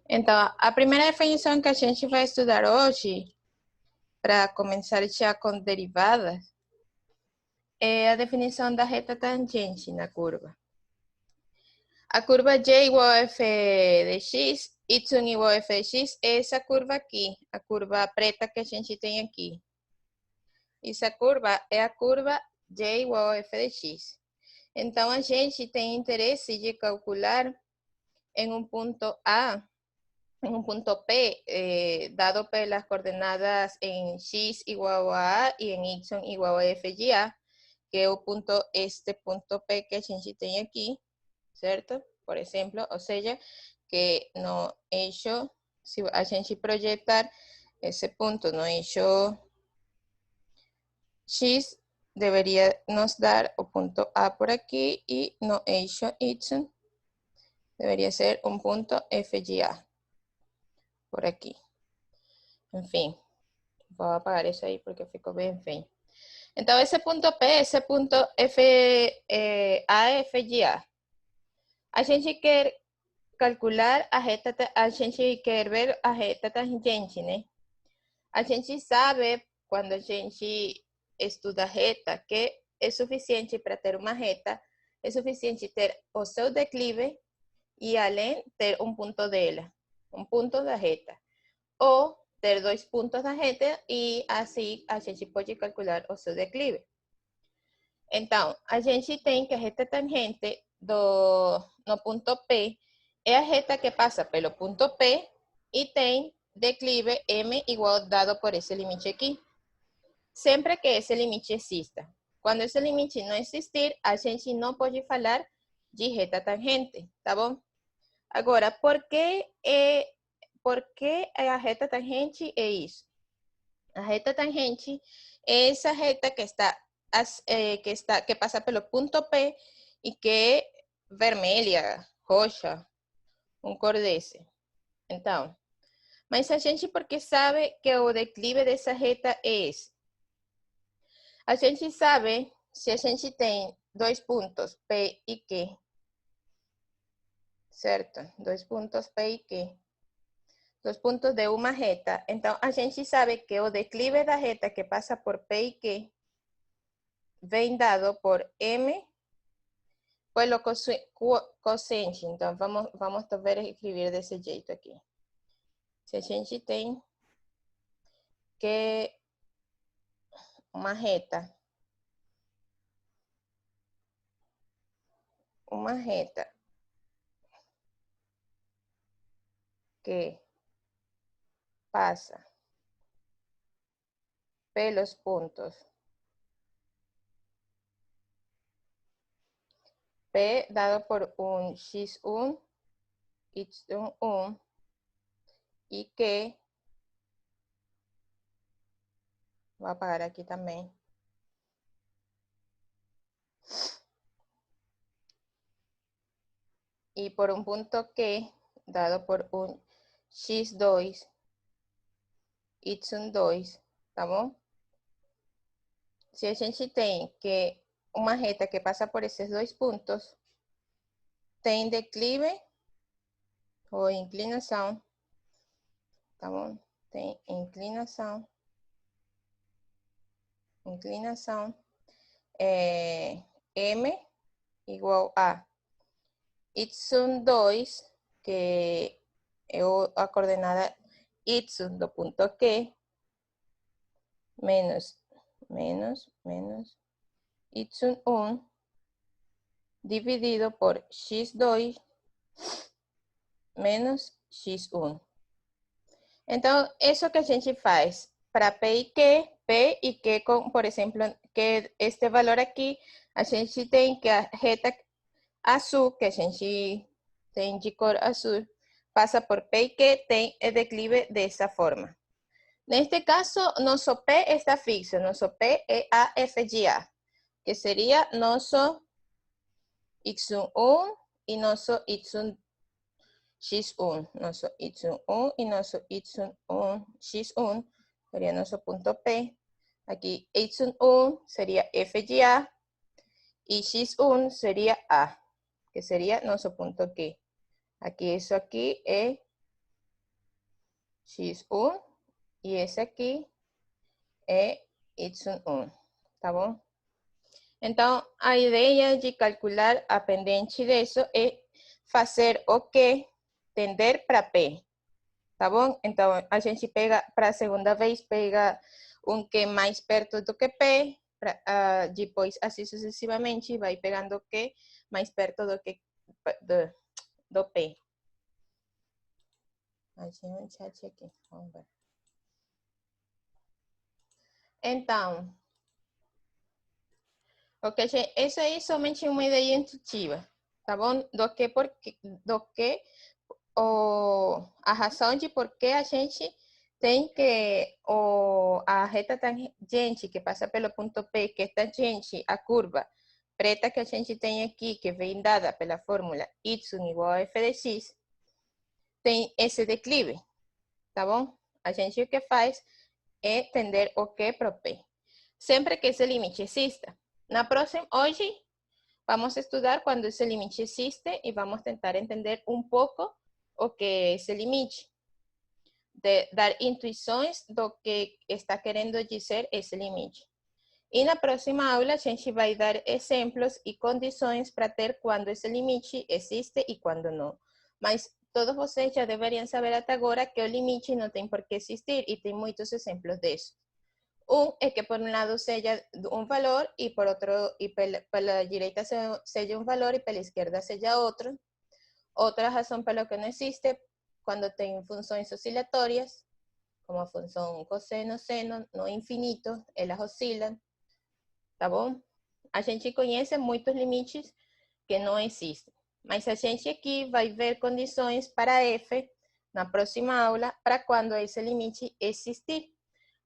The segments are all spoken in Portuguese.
Então, a primeira definição que a gente vai estudar hoje, para começar já com derivadas, é a definição da reta tangente na curva. A curva y igual a f de x, y igual a f de x, é essa curva aqui, a curva preta que a gente tem aqui. Essa curva é a curva y igual a f de x. Então, a gente tem interesse de calcular em um ponto A, en un punto P, dado pelas coordenadas en x igual a y en y igual a f de a, que é o ponto, este ponto P que a gente tem aqui, certo? Por exemplo, ou seja, que no eixo, se a gente projetar esse ponto no eixo x, deveria nos dar o ponto A por aqui e no eixo y deveria ser um ponto f de a por aqui. Enfim, vou apagar isso aí porque ficou bem feio. Então, esse ponto P, esse ponto A, F de A. A gente quer calcular a reta, a gente quer ver a reta tangente, né? A gente sabe, quando a gente estuda reta, que é suficiente para ter uma reta, é suficiente ter o seu declive e, além, ter um ponto dela, um ponto da reta. Ou ter dois pontos da reta e assim a gente pode calcular o seu declive. Então, a gente tem que a reta tangente no ponto P é a reta que passa pelo ponto P e tem declive m igual dado por esse limite aqui. Sempre que esse limite exista. Quando esse limite não existir, a gente não pode falar de reta tangente, tá bom? Agora, por que a reta tangente é isso? A reta tangente é essa reta que passa pelo ponto P e que é vermelha, roxa, um cor desse. Então, mas a gente porque sabe que o declive dessa reta é esse. A gente sabe se a gente tem dois pontos P e Q, certo? Dois pontos P e Q. Dos pontos de uma reta. Então, a gente sabe que o declive da reta que passa por P e Q vem dado por M pelo cociente. Então, vamos talvez escrever desse jeito aqui. Se a gente tem que uma reta que passa pelos pontos P dado por un x1, y1 y que, voy a apagar aquí también, y por un punto que dado por un x2, y2, tá bom? Se a gente tem que uma reta que passa por esses dois pontos, tem declive ou inclinação, tá bom? Tem inclinação, M igual a y2, que é a coordenada y do ponto Q, menos y1 dividido por x2 menos x1. Então, isso que a gente faz para P e Q com, por exemplo, que este valor aqui, a gente tem que a reta azul, que a gente tem de cor azul, passa por P e Q, tem o declive dessa forma. Neste caso, nosso P está fixo, nosso P é a F de A, que seria nosso x1 e nosso y1 x1, nosso y1 e nosso y1 x1 seria nosso ponto P. Aqui y1 seria F de A e x1 seria A, que seria nosso ponto Q. Aqui, isso aqui é x1 e esse aqui é y1, tá bom? Então, a ideia de calcular a pendente disso é fazer o Q tender para P, tá bom? Então, a gente pega, para a segunda vez, pega um Q mais perto do que P, depois, assim sucessivamente, vai pegando o Q mais perto do que do P. Achei um chat aqui, vamos ver. Então, ok, gente, isso aí é somente uma ideia intuitiva, tá bom? Do que a razão de por que a gente tem que a reta tangente que passa pelo ponto P, que é tangente à curva preta que a gente tem aqui, que vem dada pela fórmula y igual a f de x, tem esse declive, tá bom? A gente o que faz é tender o Q para o P, sempre que esse limite exista. Hoje vamos a estudar quando esse limite existe e vamos tentar entender um pouco o que é esse limite, dar intuições do que está querendo dizer esse limite. E na próxima aula a gente vai dar exemplos e condições para ter quando esse limite existe e quando não. Mas todos vocês já deveriam saber até agora que o limite não tem por que existir e tem muitos exemplos disso. É que por um lado seja um valor e por outro, e pela direita seja um valor e pela esquerda seja outro. Outra razão pela que não existe, quando tem funções oscilatórias, como a função cosseno, seno, no infinito, elas oscilam, tá bom? A gente conhece muitos limites que não existem, mas a gente aqui vai ver condições para f na próxima aula para quando esse limite existir.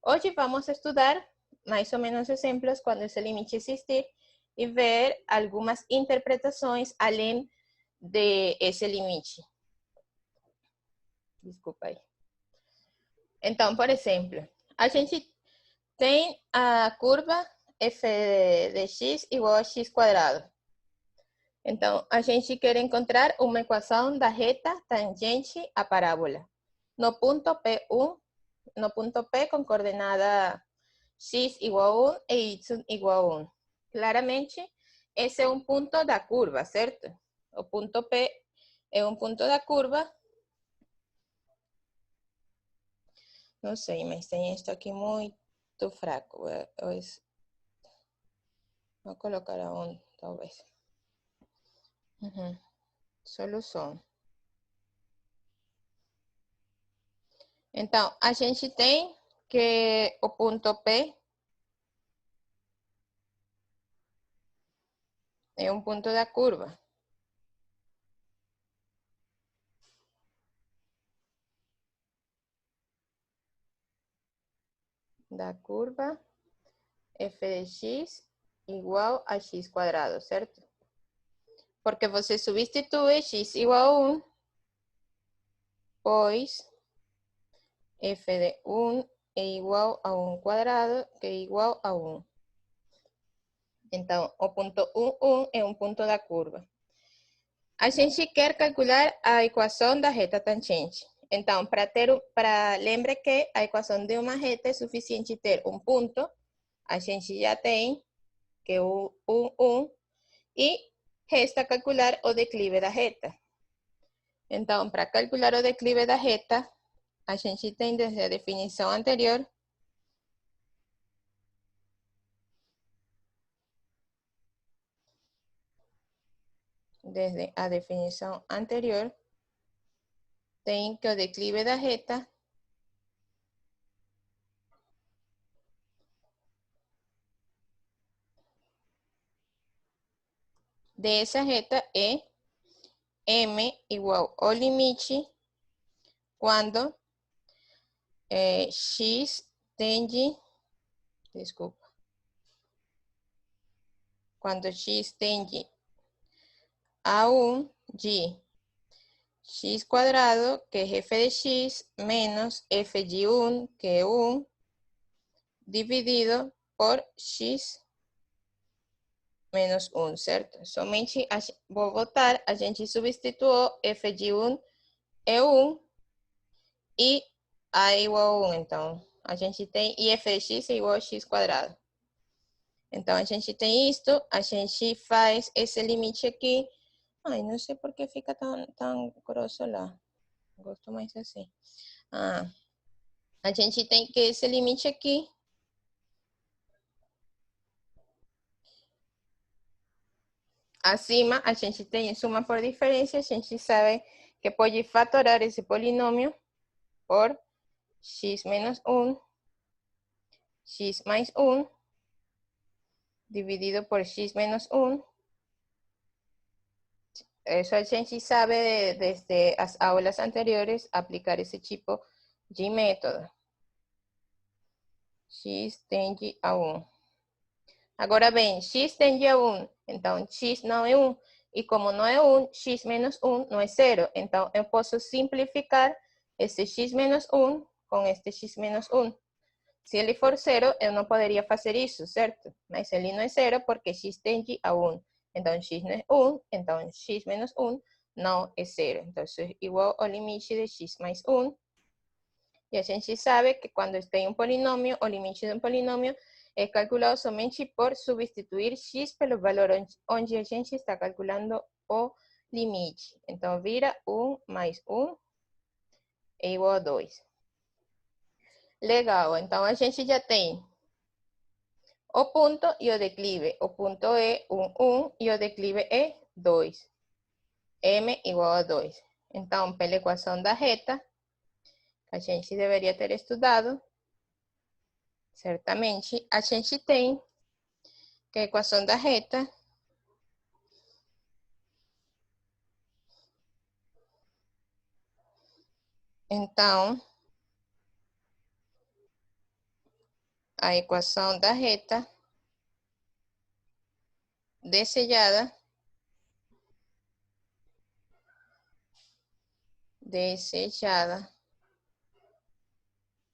Hoje vamos a estudar mais ou menos exemplos quando esse limite existir e ver algumas interpretações além de esse limite. Desculpa aí. Então, por exemplo, a gente tem a curva f de x igual a x quadrado. Então, a gente quer encontrar uma equação da reta tangente à parábola. No ponto P1, no ponto P com coordenada x igual a 1 e y igual a 1. Claramente, esse é um ponto da curva, certo? O ponto P é um ponto da curva. Não sei, mas tem isto aqui muito fraco. Vou colocar aonde, talvez. Solução. Então, a gente tem que o ponto P é um ponto da curva. Da curva f de x igual a x quadrado, certo? Porque você substitui x igual a 1, pois f de 1 é igual a 1 quadrado, que é igual a 1. Então, o ponto 1, 1 é um ponto da curva. A gente quer calcular a equação da reta tangente. Então, lembre que a equação de uma reta é suficiente ter um ponto, a gente já tem, que é o 1, 1, e resta calcular o declive da reta. Então, para calcular o declive da reta, a gente tem desde a definição anterior, tem que o declive da reta dessa reta é m igual ao limite quando x tende, desculpa, quando x tende a 1 de x quadrado, que es f de x, menos f de 1, que é 1, dividido por x menos 1, certo? Somente vou botar, a gente substituiu f de 1 é 1 e A igual a 1, então a gente tem if de x é igual a x quadrado. Então a gente tem isto, a gente faz esse limite aqui. Ai, não sei por que fica tão grosso lá. Gosto mais assim. A gente tem que esse limite aqui. Acima, a gente tem suma por diferença. A gente sabe que pode fatorar esse polinômio por x menos 1, x mais 1, dividido por x menos 1. Eso a gente sabe desde las aulas anteriores aplicar esse tipo de método. X tende a 1. Agora bem, x tende a 1, então x não é 1. E como não é 1, x menos 1 não é 0. Então eu posso simplificar esse x menos 1 com este x menos 1. Se ele for 0, eu não poderia fazer isso, certo? Mas ele não é 0 porque x tende a 1. Então x não é 1, então x menos 1 não é 0. Então isso é igual ao limite de x mais 1. E a gente sabe que quando tem um polinômio, o limite de um polinômio é calculado somente por substituir x pelo valor onde a gente está calculando o limite. Então vira 1 mais 1 é igual a 2. Legal, então a gente já tem o ponto e o declive. O ponto é 1 e o declive é 2. M igual a 2. Então, pela equação da reta, a gente deveria ter estudado, certamente, a gente tem que a equação da reta então, a equação da reta desejada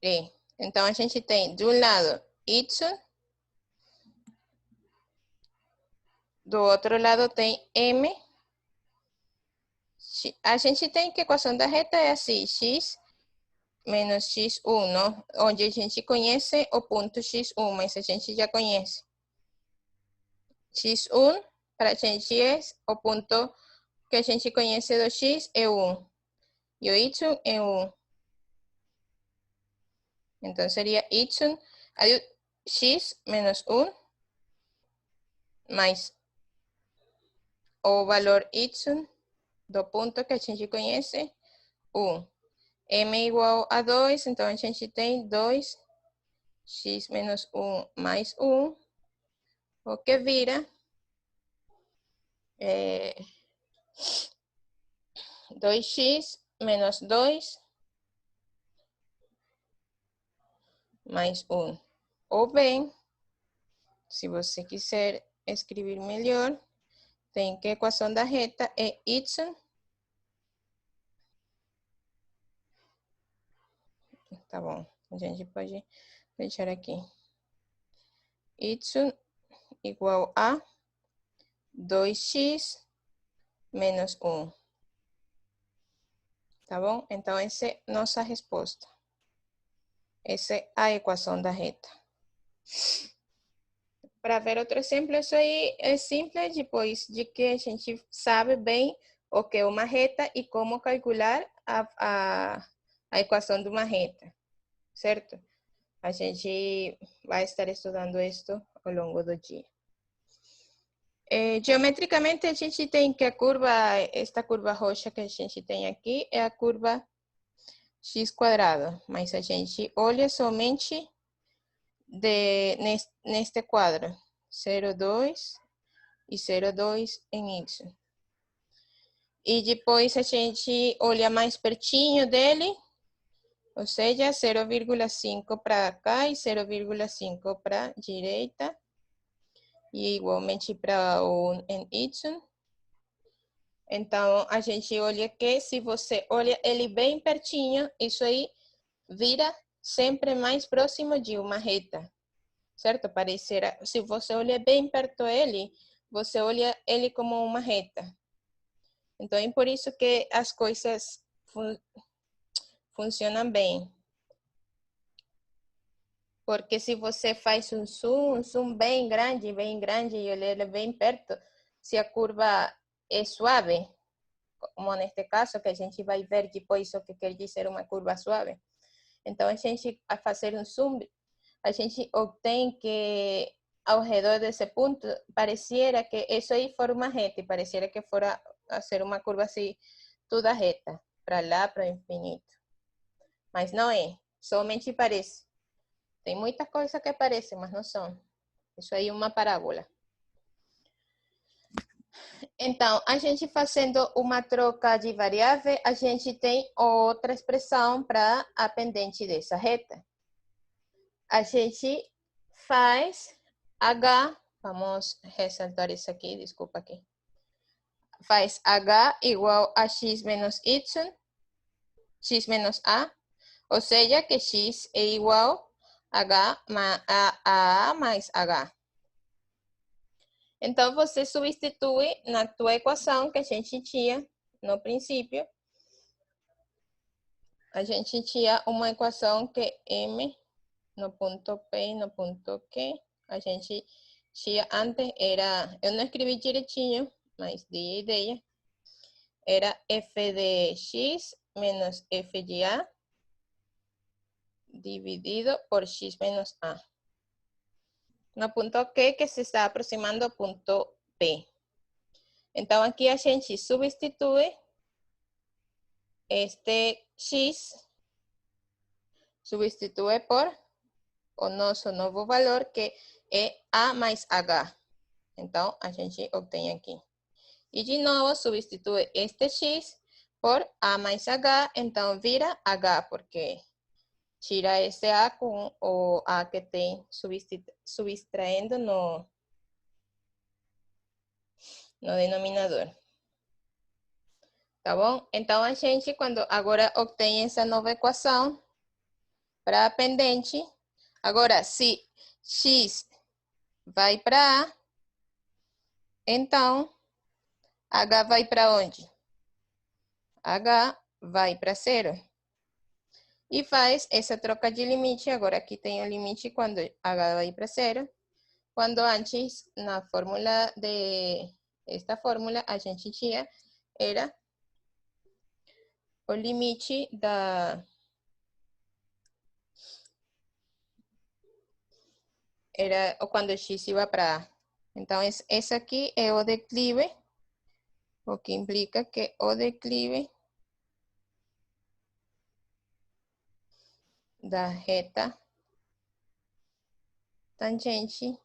é. Então, a gente tem, de um lado, y, do outro lado tem m. A gente tem que a equação da reta é assim, x menos x1, não? Onde a gente conhece o ponto x1, mas a gente já conhece. x1, para a gente é o ponto que a gente conhece do x é 1. E o y é 1. Então, seria y, x menos 1, mais o valor y do ponto que a gente conhece, 1. M igual a 2, então a gente tem 2, x menos 1 mais 1, o que vira 2x menos 2 mais 1. Ou bem, se você quiser escrever melhor, tem que a equação da reta é y. Tá bom, a gente pode deixar aqui. Y igual a 2x menos 1. Tá bom? Então, essa é nossa resposta. Essa é a equação da reta. Para ver outro exemplo, isso aí é simples, depois de que a gente sabe bem o que é uma reta e como calcular a equação de uma reta, certo? A gente vai estar estudando isso ao longo do dia. Geometricamente, a gente tem que a curva, esta curva roxa que a gente tem aqui é a curva x quadrado, mas a gente olha somente neste quadro, 0,2 e 0,2 em y. E depois a gente olha mais pertinho dele, ou seja, 0,5 para cá e 0,5 para a direita, e igualmente para o em y. Então, a gente olha que se você olha ele bem pertinho, isso aí vira sempre mais próximo de uma reta, certo? Parecerá, se você olha bem perto dele, você olha ele como uma reta. Então, é por isso que as coisas funcionam bem. Porque se você faz um zoom bem grande e olhar bem perto, se a curva é suave, como neste caso, que a gente vai ver depois o que quer dizer uma curva suave. Então, a gente, a fazer um zoom, a gente obtém que ao redor desse ponto, pareciera que isso aí for uma reta, e pareciera que fora a ser uma curva assim, toda reta, para lá, para o infinito. Mas não é, somente parece. Tem muitas coisas que parecem, mas não são. Isso aí é uma parábola. Então, a gente fazendo uma troca de variável, a gente tem outra expressão para a pendente dessa reta. A gente faz H, vamos ressaltar isso aqui, desculpa aqui. Faz H igual a X menos Y, X menos A, ou seja, que X é igual a A mais H. Então, você substitui na tua equação que a gente tinha no princípio. A gente tinha uma equação que M no ponto P e no ponto Q. A gente tinha antes, era, eu não escrevi direitinho, mas de ideia. Era f de x menos f de a dividido por x menos a. No ponto Q que se está aproximando ao ponto P. Então, aqui a gente substitui este x, substitui por o nosso novo valor, que é a mais h. Então, a gente obtém aqui. E de novo, substitui este x por a mais h, então vira h, porque tira esse a com o a que tem subtraindo no denominador. Tá bom? Então, a gente, quando agora obtém essa nova equação para a pendente, agora, se x vai para A, então, H vai para onde? H vai para 0. E faz essa troca de limite. Agora, aqui tem o limite quando H vai para 0. Quando antes, na fórmula de esta fórmula, a gente tinha, era o limite da... Era quando x iba para A. Então, esse aqui é o declive, o que implica que o declive da reta tangente,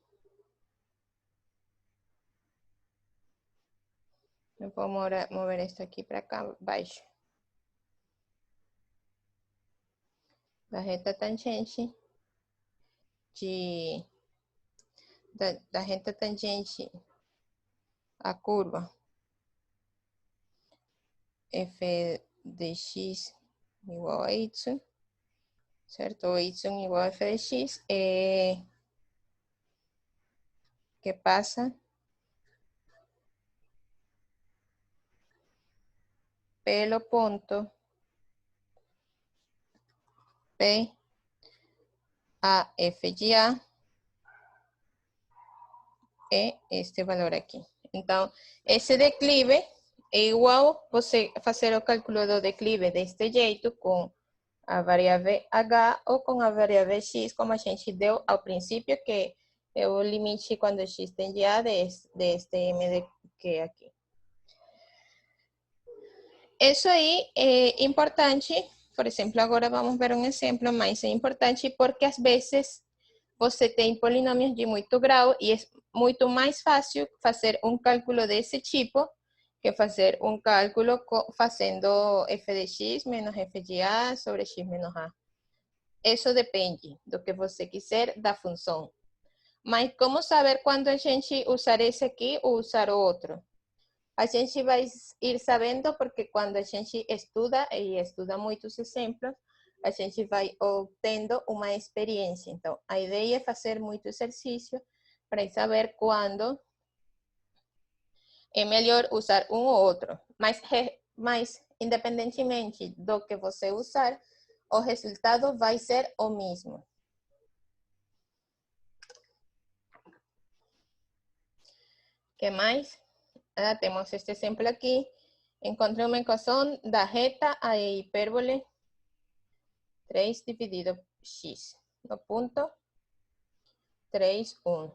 eu vou mover isso aqui para cá abaixo, da reta tangente da reta tangente à curva f de x igual a y, certo? O y igual a f de x, que passa pelo ponto P a f de A é este valor aqui. Então, esse declive é igual você fazer o cálculo do declive deste jeito com a variável h ou com a variável x, como a gente deu ao princípio, que é o limite quando x tende a deste m de q aqui. Isso aí é importante, por exemplo, agora vamos ver um exemplo, mas é importante porque às vezes você tem polinômios de muito grau e é muito mais fácil fazer um cálculo desse tipo que fazer um cálculo fazendo f de x menos f de a sobre x menos a. Isso depende do que você quiser da função. Mas como saber quando a gente usar esse aqui ou usar o outro? A gente vai ir sabendo porque quando a gente estuda, e estuda muitos exemplos, a gente vai obtendo uma experiência. Então, a ideia é fazer muito exercício para saber quando é melhor usar um ou outro. Mas independentemente do que você usar, o resultado vai ser o mesmo. que mais? Temos este exemplo aqui. Encontrei uma equação da reta a hipérbole 3 dividido x no ponto 3, 1.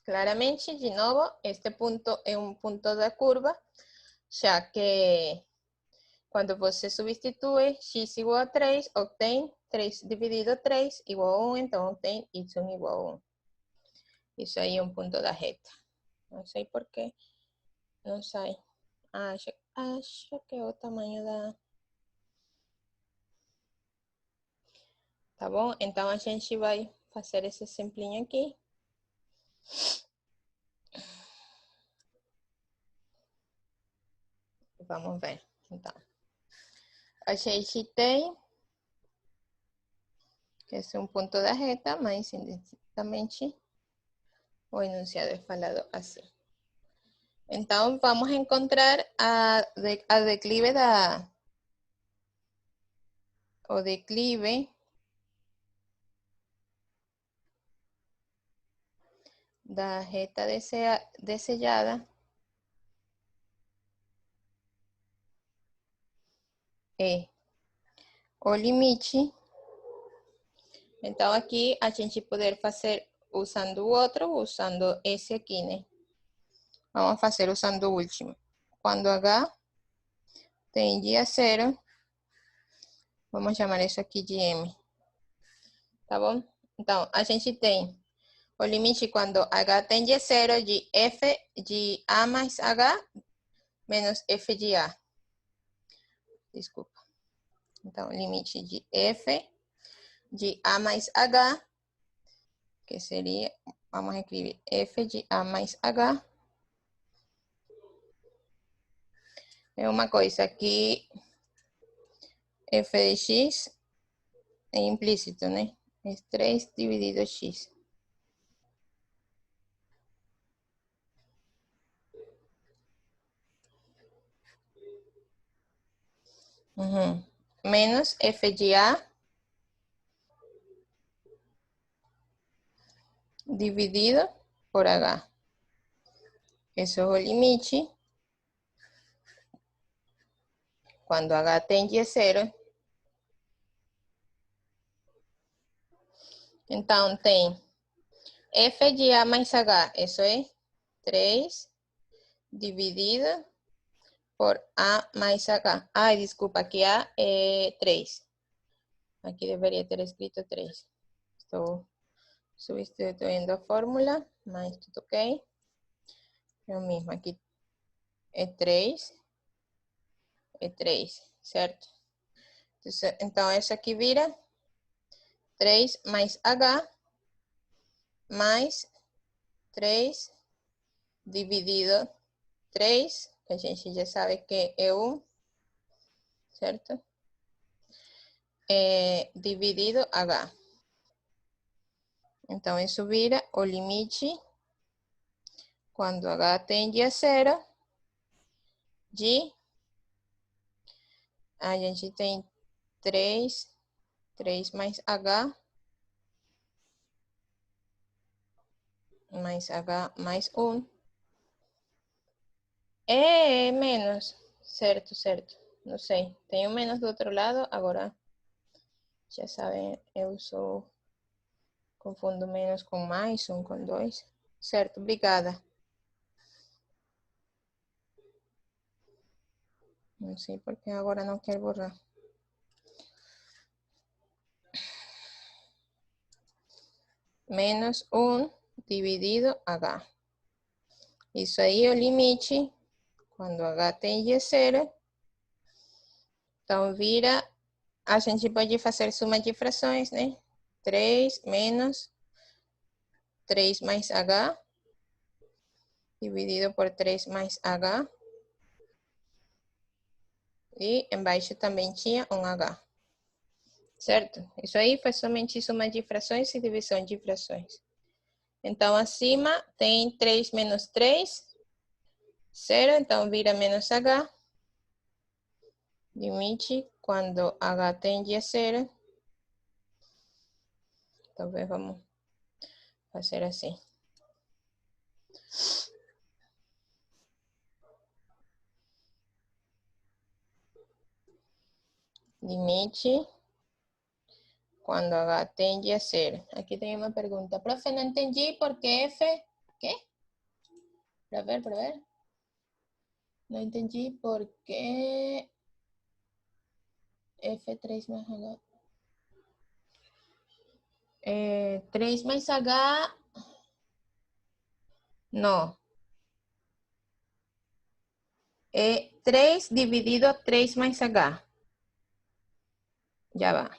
Claramente, de novo, este ponto é um ponto da curva, já que quando você substitui x igual a 3, obtém 3 dividido 3 igual a 1, então obtém y igual a 1. Isso aí é um ponto da reta. Não sei por que não sai. Acho que é o tamanho da... Tá bom? Então, a gente vai fazer esse exemplinho aqui. Vamos ver. Então, a gente tem que esse é um ponto da reta, mas indistintamente o enunciado é falado assim. Então, vamos encontrar o declive da reta desejada é o limite. Então, aqui a gente poder fazer usando o outro, usando esse aqui, né? Vamos fazer usando o último. Quando h tende a 0, vamos chamar isso aqui de m. Tá bom? Então, a gente tem o limite quando h tende a 0 de f de a mais h menos f de a. Desculpa. Então, limite de f de a mais h, que seria, vamos escrever f de a mais h. É uma coisa que f de x é implícito, né? É 3 dividido x. Menos f de a dividido por h. Eso es el limite cuando h tende a 0. Então, tem f de a mais h. Isso é 3 dividido por a mais h. Ai, desculpa, aqui a é 3. Aqui deveria ter escrito 3. Estou substituindo a fórmula, mas tudo ok. É o mesmo, aqui é 3. É 3, certo? Então, essa aqui vira 3 mais h mais 3 dividido 3, que a gente já sabe que é 1, certo? Dividido h. Então, isso vira o limite quando h tende a 0 de... A gente tem 3 mais h mais 1. É menos, certo. Não sei, tem um menos do outro lado, agora já sabem, eu confundo menos com mais, 1 com 2. Certo, obrigada. Não sei porque agora não quero borrar. Menos 1 dividido h. Isso aí é o limite quando h tende a 0. Então, vira... A gente pode fazer soma de frações, né? 3 menos 3 mais h dividido por 3 mais h. E embaixo também tinha um h. Certo? Isso aí foi somente soma de frações e divisão de frações. Então, acima tem 3 menos 3, 0. Então, vira menos h. Limite quando h tende a 0. Talvez vamos fazer assim. limite quando H tende a 0. Aqui tem uma pergunta. Profe, não entendi por que F... ¿Quê? Para ver, para ver. Não entendi por que F3 mais H. 3 mais H... No. 3 dividido 3 mais H. Já va.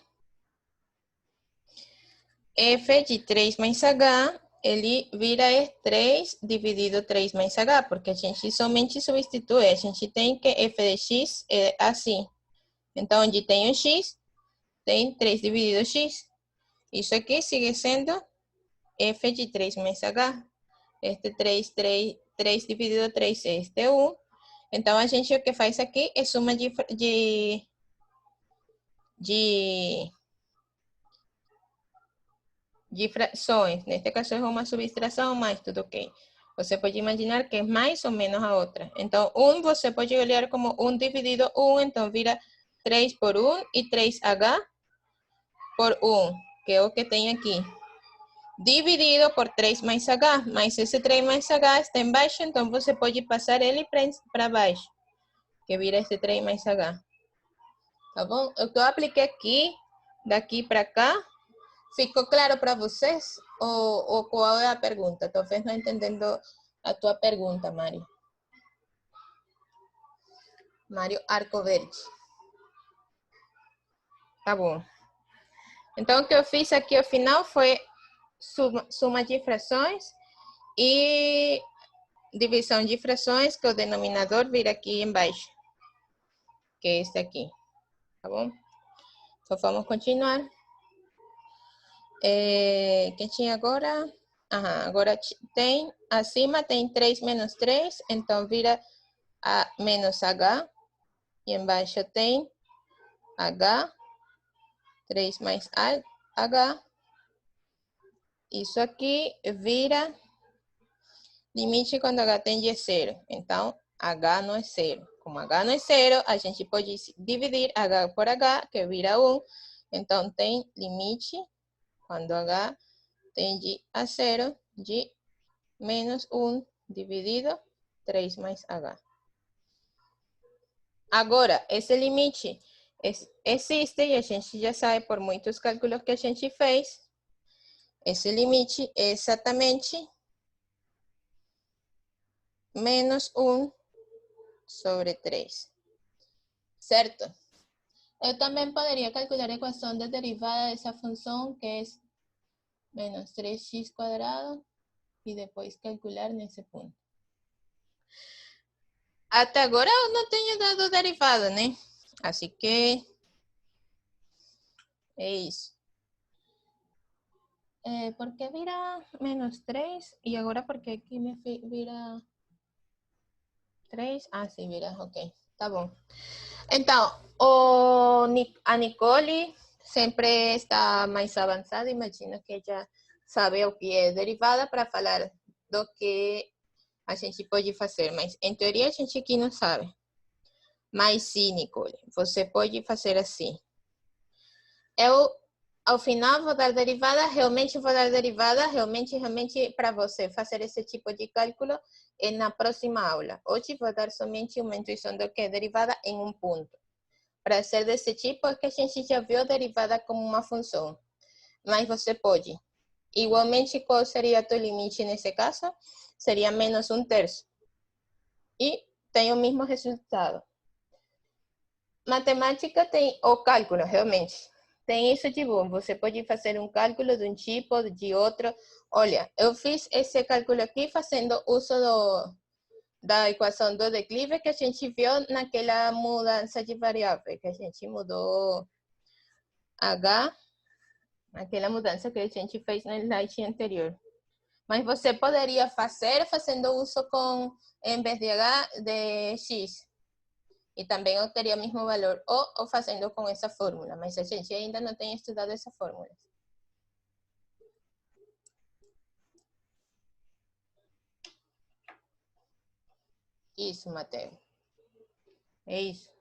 F de 3 mais H, ele vira 3 dividido 3 mais H, porque a gente somente substitui. A gente tem que F de X é assim. Então, onde tem o X, tem 3 dividido X. Isso aqui sigue sendo F de 3 mais H. Este 3 dividido 3 é este 1. Então, a gente o que faz aqui é suma de frações. Neste caso é uma subtração, mas tudo ok. Você pode imaginar que é mais ou menos a outra. Então, 1 você pode olhar como 1 dividido 1, então vira 3 por 1 e 3H por 1, que é o que tem aqui. Dividido por 3 mais H, mas esse 3 mais H está embaixo, então você pode passar ele para baixo, que vira esse 3 mais H. Tá bom? O que eu apliquei aqui, daqui para cá, ficou claro para vocês? Ou qual é a pergunta? Talvez não entendendo a tua pergunta, Mário. Mário Arcoverde. Tá bom. Então, o que eu fiz aqui ao final foi suma de frações e divisão de frações, que o denominador vira aqui embaixo, que é este aqui. Tá bom? Então, vamos continuar. Que tinha agora? Agora tem, acima tem 3 menos 3, então vira a menos H, e embaixo tem H, 3 mais H, isso aqui vira limite quando H tende a 0, então H não é 0. Como H não é 0, a gente pode dividir H por H, que vira 1, então tem limite quando H tende a 0 de menos 1 dividido 3 mais H. Agora, esse limite existe e a gente já sabe por muitos cálculos que a gente fez. Esse limite é exatamente menos 1 sobre 3. Certo? Eu também poderia calcular a equação da derivada dessa função, que é menos 3x quadrado, e depois calcular nesse ponto. Até agora eu não tenho dado derivada, né? Assim que é isso. ¿Por qué vira menos 3? Y ahora, ¿por qué aquí me vira 3? Ah, sí, vira, ok. Tá bom. Então, a Nicole sempre está mais avançada. Imagino que já sabe o que é derivada para falar do que a gente pode fazer. Mas, em teoria, a gente aqui não sabe. Mas sim, Nicole, você pode fazer assim. Eu, ao final, vou dar derivada, realmente vou dar derivada, realmente para você fazer esse tipo de cálculo na próxima aula. Hoje vou dar somente uma intuição do que é derivada em um ponto. Para ser desse tipo, é que a gente já viu a derivada como uma função. Mas você pode. Igualmente, qual seria o teu limite nesse caso? Seria menos 1/3. E tem o mesmo resultado. Matemática tem o cálculo, realmente. Tem isso de bom. Você pode fazer um cálculo de um tipo, de outro. Olha, eu fiz esse cálculo aqui fazendo uso da equação do declive que a gente viu naquela mudança de variável, que a gente mudou H, aquela mudança que a gente fez no slide anterior. Mas você poderia fazer fazendo uso com, em vez de H, de X. E também eu teria o mesmo valor, ou fazendo com essa fórmula, mas a gente ainda não tem estudado essa fórmula. Isso, Mateus. É isso.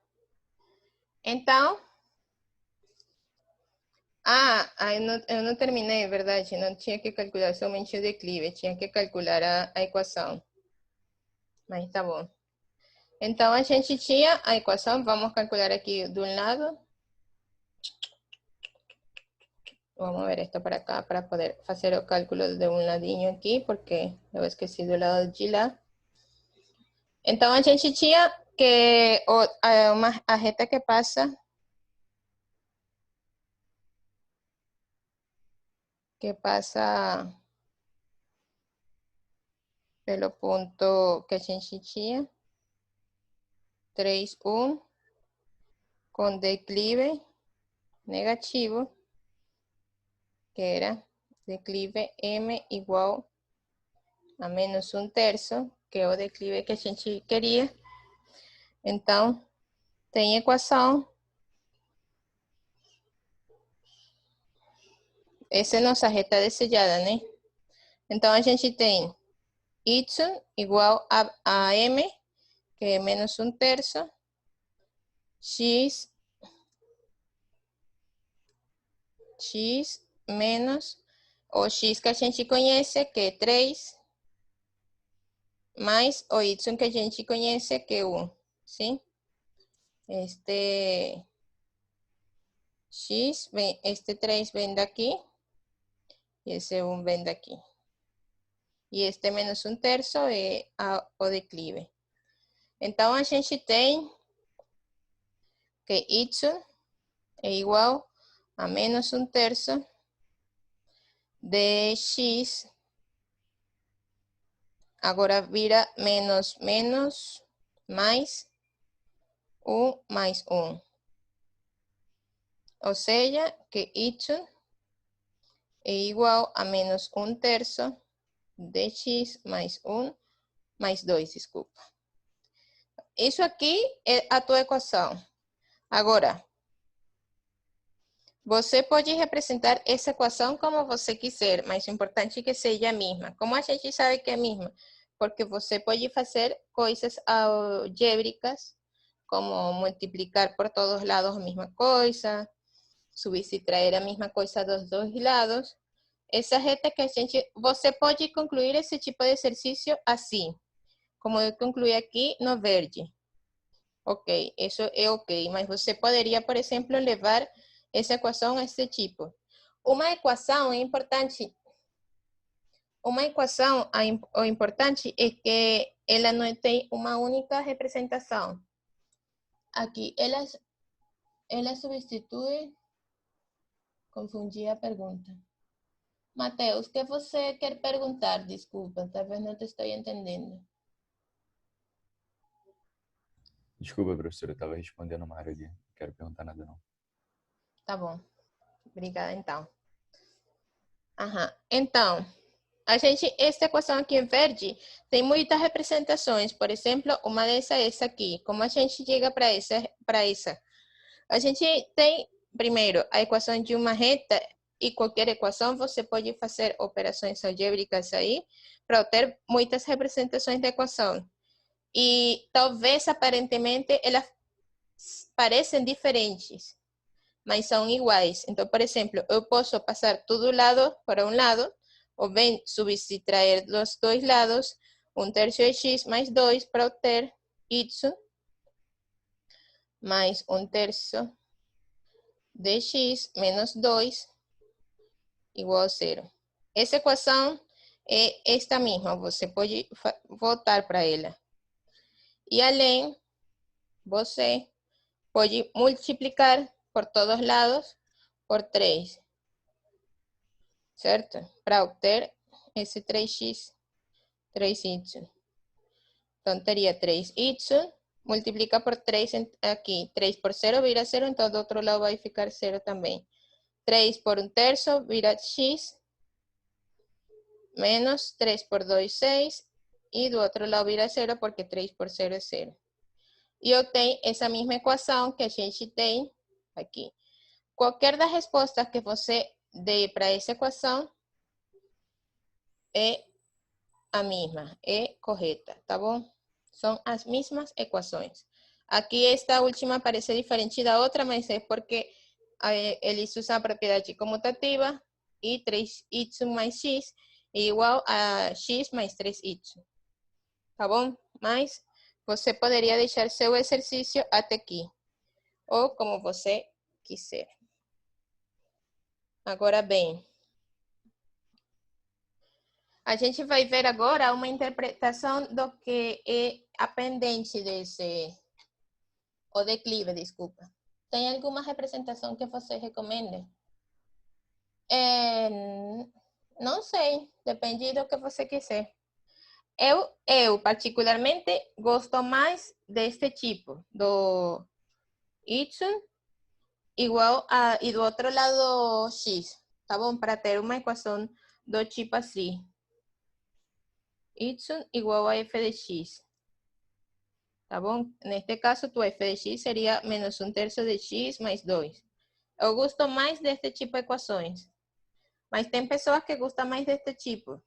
Então, eu não terminei, verdade? Não tinha que calcular somente o declive, tinha que calcular a equação. Mas tá bom. Então, a gente tinha a equação, vamos calcular aqui de um lado. Vamos ver esto para acá para poder hacer el cálculo de un ladinho aqui, porque eu esqueci do lado de lá. Então, a gente tinha que a reta que passa pelo ponto que a gente tinha, 3, 1, com declive negativo, que era declive m igual a menos 1/3, que é o declive que a gente queria. Então, tem equação. Essa é nossa reta desejada, né? Então, a gente tem y igual a m, que é menos 1/3, x menos o x que a gente conhece, que é 3, mais o y que a gente conhece, que é 1, ¿sí? Este x, este 3 vem daqui, e esse 1 vem daqui. E este menos 1/3 é o declive. Então, a gente tem que y é igual a menos 1/3 de x, agora vira menos mais 1 mais 1. Ou seja, que y é igual a menos 1/3 de x mais 1 mais 2, desculpa. Isso aqui é a tua equação. Agora, você pode representar essa equação como você quiser, mas é importante que seja a mesma. Como a gente sabe que é a mesma? Porque você pode fazer coisas algébricas, como multiplicar por todos lados a mesma coisa, subtrair a mesma coisa dos dois lados. Essa reta que a gente... Você pode concluir esse tipo de exercício assim, como eu concluí aqui no verde. Ok, isso é ok, mas você poderia, por exemplo, levar essa equação a este tipo. Uma equação é importante. Uma equação, o importante é que ela não tem uma única representação. Aqui, ela substitui... Confundi a pergunta. Mateus, o que você quer perguntar? Desculpa, talvez não te estou entendendo. Desculpa, professora, eu estava respondendo a Mara ali. Não quero perguntar nada, não. Tá bom. Obrigada, então. Então, esta equação aqui em verde tem muitas representações. Por exemplo, uma dessas é essa aqui. Como a gente chega para essa? A gente tem, primeiro, a equação de uma reta, e qualquer equação você pode fazer operações algébricas aí para obter muitas representações da equação. E talvez, aparentemente, elas parecem diferentes, mas são iguais. Então, por exemplo, eu posso passar todo lado para um lado, ou bem subtrair dos dois lados 1/3 de x mais 2 para obter y mais 1/3 de x menos 2 igual a 0. Essa equação é esta mesma, você pode voltar para ela. E além, você pode multiplicar por todos lados por 3, certo? Para obter esse 3x, 3y. Então, teria 3y, multiplica por 3 aqui. 3 por 0 vira 0, então do outro lado vai ficar 0 também. 3 por 1/3 vira x, menos 3 por 2, 6, e do outro lado vira 0, porque 3 por 0 é 0. E eu tenho essa mesma equação que a gente tem aqui. Qualquer das respostas que você dê para essa equação é a mesma, é correta, tá bom? São as mesmas equações. Aqui esta última parece diferente da outra, mas é porque eles usam a propriedade comutativa e 3y mais x é igual a x mais 3y. Tá bom? Mas você poderia deixar seu exercício até aqui. Ou como você quiser. Agora bem, a gente vai ver agora uma interpretação do que é a pendente desse, o declive, desculpa. Tem alguma representação que você recomende? Não sei, depende do que você quiser. Eu particularmente gosto mais deste tipo, do y igual a, e do outro lado x, tá bom? Para ter uma equação do tipo assim. Y igual a f de x. Tá bom? Neste caso, tu f de x seria menos 1/3 de x mais 2. Eu gosto mais deste tipo de equações. Mas tem pessoas que gostam mais deste tipo.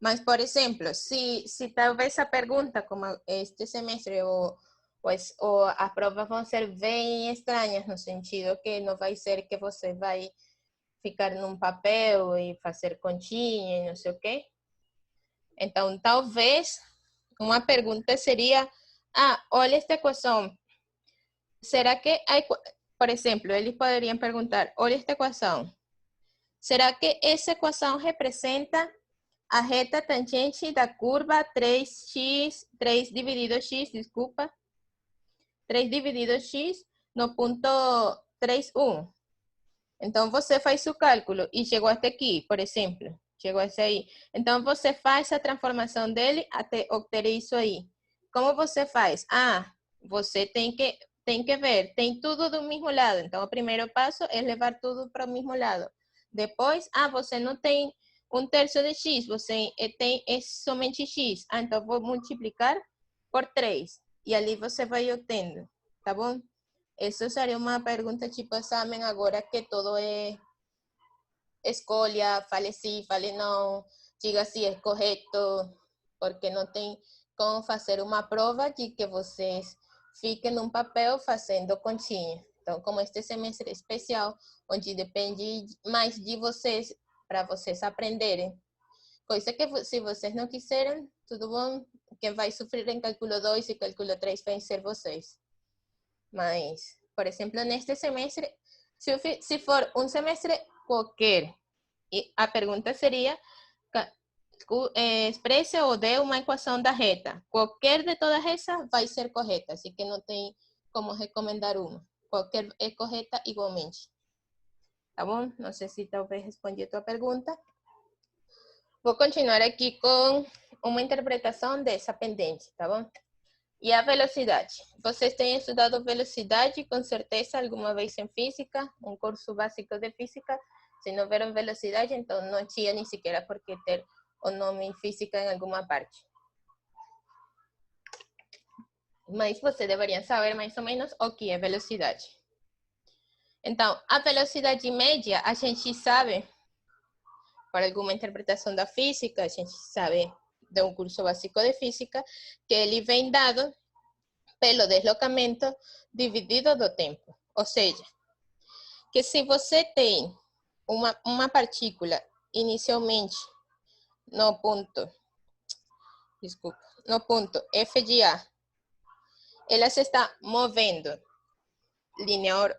Mas, por exemplo, se talvez a pergunta, como este semestre, ou as provas vão ser bem estranhas, no sentido que não vai ser que você vai ficar num papel e fazer continha e não sei o quê. Então, talvez uma pergunta seria, olha esta equação. Será que, por exemplo, eles poderiam perguntar, olha esta equação. Será que essa equação representa a reta tangente da curva 3 dividido x, desculpa, 3 dividido x no ponto 3, 1. Então, você faz o cálculo e chegou até aqui, por exemplo. Chegou até aí. Então, você faz a transformação dele até obter isso aí. Como você faz? Você tem que ver, tem tudo do mesmo lado. Então, o primeiro passo é levar tudo para o mesmo lado. Depois, você não tem 1/3 de x, você tem somente x. Então, vou multiplicar por 3. E ali você vai obtendo, tá bom? Isso seria uma pergunta tipo exame agora que todo é escolha, fale sim, fale não, diga se é correto, porque não tem como fazer uma prova de que vocês fiquem num papel fazendo continha. Então, como este semestre é especial, onde depende mais de vocês, para vocês aprenderem. Coisa que se vocês não quiserem, tudo bom, quem vai sofrer em cálculo 2 e cálculo 3 vai ser vocês. Mas, por exemplo, neste semestre, se for um semestre qualquer, a pergunta seria, expresse ou dê uma equação da reta. Qualquer de todas essas vai ser correta, assim que não tem como recomendar uma. Qualquer é correta igualmente. Tá bom? Não sei se talvez respondi a tua pergunta. Vou continuar aqui com uma interpretação dessa pendente, tá bom? E a velocidade. Vocês têm estudado velocidade, com certeza, alguma vez em física, um curso básico de física. Se não viram velocidade, então não tinha nem sequer por que ter o nome física em alguma parte. Mas você deveria saber mais ou menos o que é velocidade. Então, a velocidade média, a gente sabe, por alguma interpretação da física, a gente sabe de um curso básico de física, que ele vem dado pelo deslocamento dividido do tempo. Ou seja, que se você tem uma partícula inicialmente no ponto F de A, ela se está movendo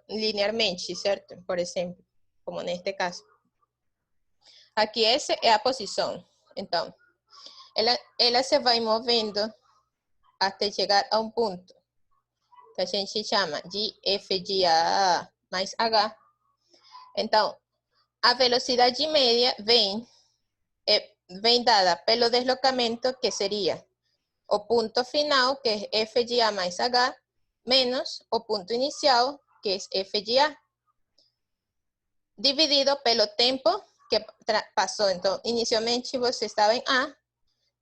linearmente, certo? Por exemplo, como neste caso. Aqui essa é a posição. Então, ela se vai movendo até chegar a um ponto que a gente chama de F de A mais H. Então, a velocidade média vem dada pelo deslocamento, que seria o ponto final, que é F de A mais H, menos o ponto inicial, que é F de A, dividido pelo tempo que passou. Então, inicialmente você estava em A,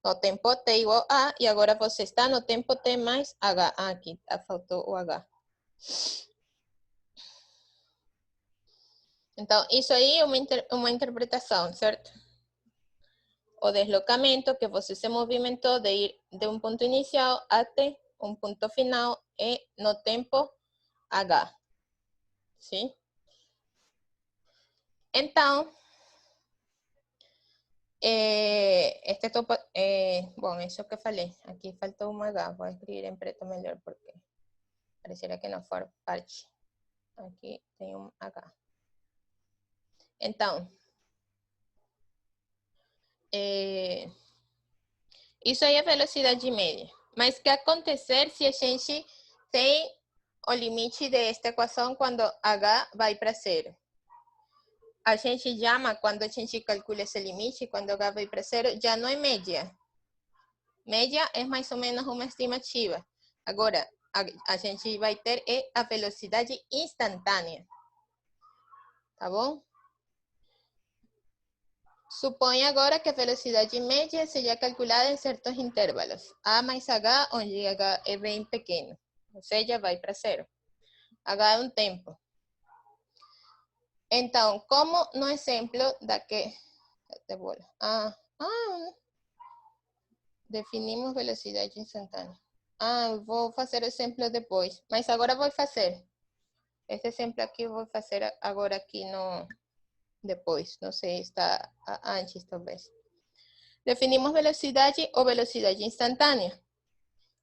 no tempo T igual a, e agora você está no tempo T mais H. Aqui faltou o H. Então, isso aí é uma interpretação, certo? O deslocamento que você se movimentou de ir de um ponto inicial até um ponto final no tempo H. Sim? Então, bom, isso que eu falei. Aqui faltou um H. Vou escrever em preto melhor, porque pareceria que não for parte. Aqui tem um H. Então, isso aí é velocidade média. Mas o que acontecer se a gente tem o limite desta equação quando H vai para zero? A gente chama, quando a gente calcula esse limite, quando H vai para zero, já não é média. Média é mais ou menos uma estimativa. Agora, a gente vai ter a velocidade instantânea. Tá bom? Suponha agora que a velocidade média seja calculada em certos intervalos. A mais H, onde H é bem pequeno. Ou seja, vai para zero. H é um tempo. Então, como no exemplo daqui... definimos velocidade instantânea. Vou fazer o exemplo depois. Mas agora vou fazer. Esse exemplo aqui eu vou fazer agora aqui no... Depois. Não sei, está antes talvez. Definimos velocidade ou velocidade instantânea.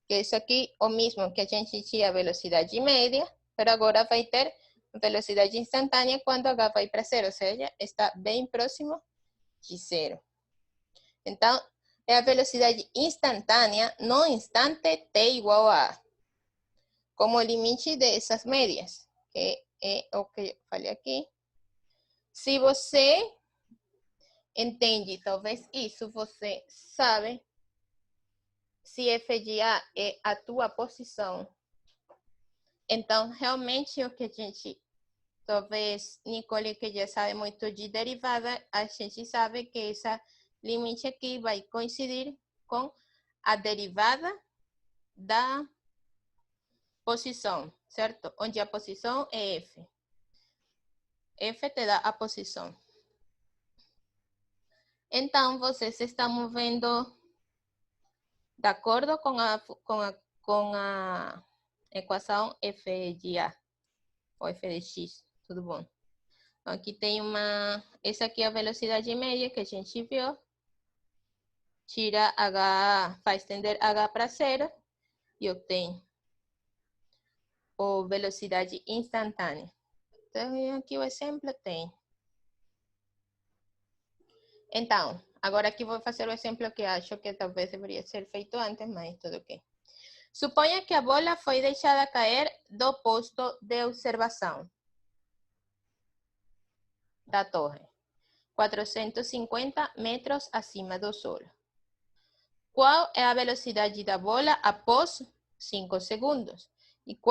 Que isso aqui o mesmo que a gente tinha velocidade média, pero agora vai ter velocidade instantânea quando H vai para zero, ou seja, está bem próximo de zero. Então, é a velocidade instantânea no instante t igual a A, como limite dessas médias, que é o que eu falei aqui. Se você entende, talvez isso você sabe, se f de A é a tua posição, então, realmente, o que a gente, talvez, Nicole, que já sabe muito de derivada, a gente sabe que essa limite aqui vai coincidir com a derivada da posição, certo? Onde a posição é F. F te dá a posição. Então, você se está movendo de acordo com a equação F de A, ou F de X, tudo bom? Aqui tem uma... Essa aqui é a velocidade média que a gente viu. Tira H, faz tender H para zero e obtém a velocidade instantânea. Então, aqui o exemplo tem. Então, agora aqui vou fazer o exemplo que acho que talvez deveria ser feito antes, mas tudo ok. Suponha que a bola foi deixada cair do posto de observação da torre, 450 metros acima do solo. Qual é a velocidade da bola após 5 segundos? E com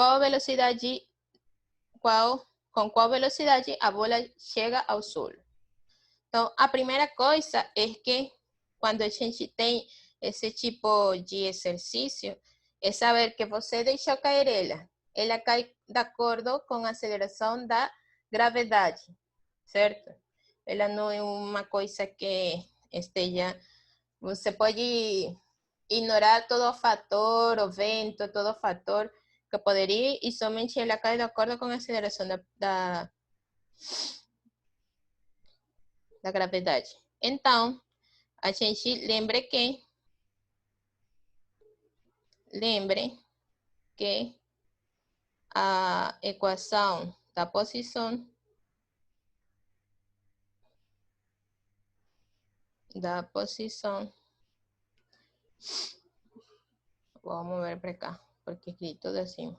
qual velocidade a bola chega ao solo? Então, a primeira coisa é que quando a gente tem esse tipo de exercício, é saber que você deixou cair ela. Ela cai de acordo com a aceleração da gravidade, certo? Ela não é uma coisa que esteja... Você pode ignorar todo fator, o vento, todo fator que poderia, e somente ela cai de acordo com a aceleração da gravidade. Então, a gente lembre que a equação da posição vamos mover para cá, porque escrito tudo assim.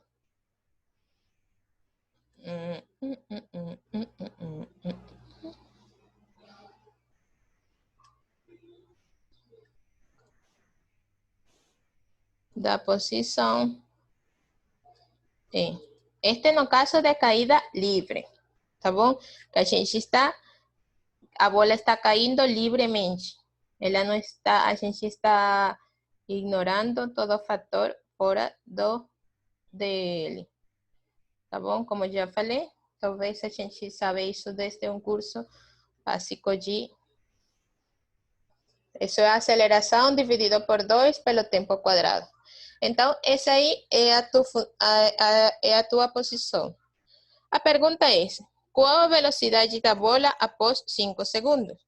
Da posição este no caso de caída livre, tá bom? Que a gente está, a bola está caindo livremente. Ela não está, a gente está ignorando todo fator fora dele. Tá bom? Como eu já falei, talvez a gente saiba isso desde um curso básico de... Isso é a aceleração dividido por 2 pelo tempo quadrado. Então, essa aí é a tua posição. A pergunta é essa. qual a velocidade da bola após 5 segundos?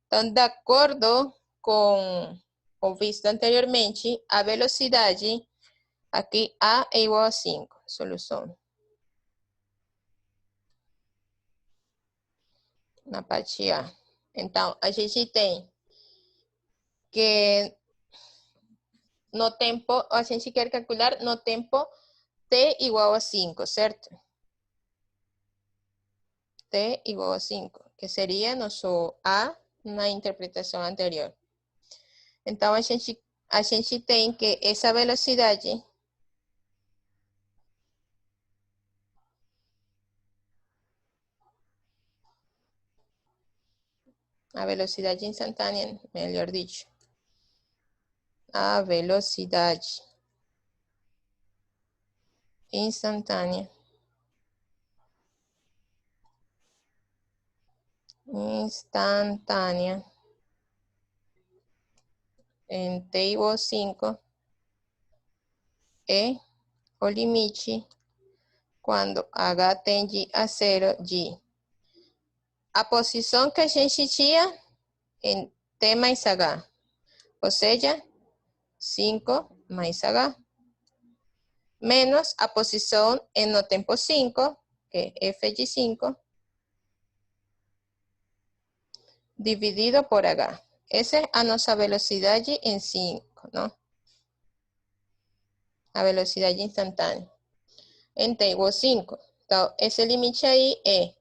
Então, de acordo com o visto anteriormente, a velocidade aqui A é igual a 5. Solução. Na parte A. Então, a gente tem que no tempo, a gente quer calcular no tempo t igual a 5, certo? T igual a 5, que seria nosso A na interpretação anterior. Então, a gente tem que essa velocidade a velocidade instantânea, melhor dicho. A velocidade instantânea. Em t igual a 5 é o limite quando h tende a 0 de a posição que a gente tinha em t mais h, ou seja, 5 mais h, menos a posição em no tempo 5, que é f de 5, dividido por h. Essa é a nossa velocidade em 5, não? A velocidade instantânea. Em t igual a 5. Então, esse limite aí é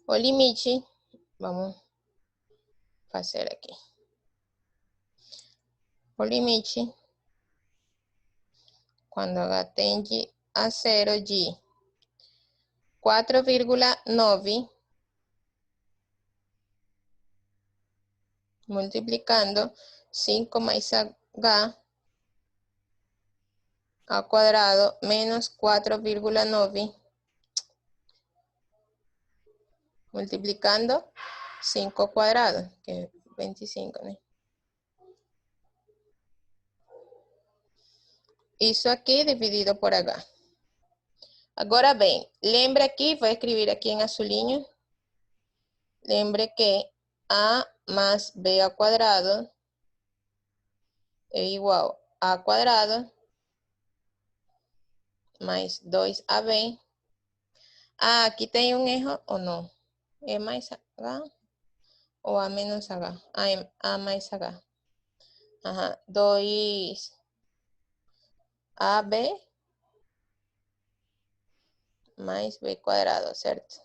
o limite, vamos fazer aqui. O limite, quando h tende a 0 de 4,9 multiplicando 5 mais h ao quadrado menos 4,9 multiplicando 5 ao quadrado, que é 25, né? Isso aqui dividido por h. Agora bem, lembra aqui, vou escrever aqui em azulinho. Lembre que a más b ao quadrado é igual a ao quadrado mais 2ab. Ah, aqui tem um erro ou não? É mais h ou a menos h? Ah, é a mais h. Ajá, 2ab mais b quadrado, certo?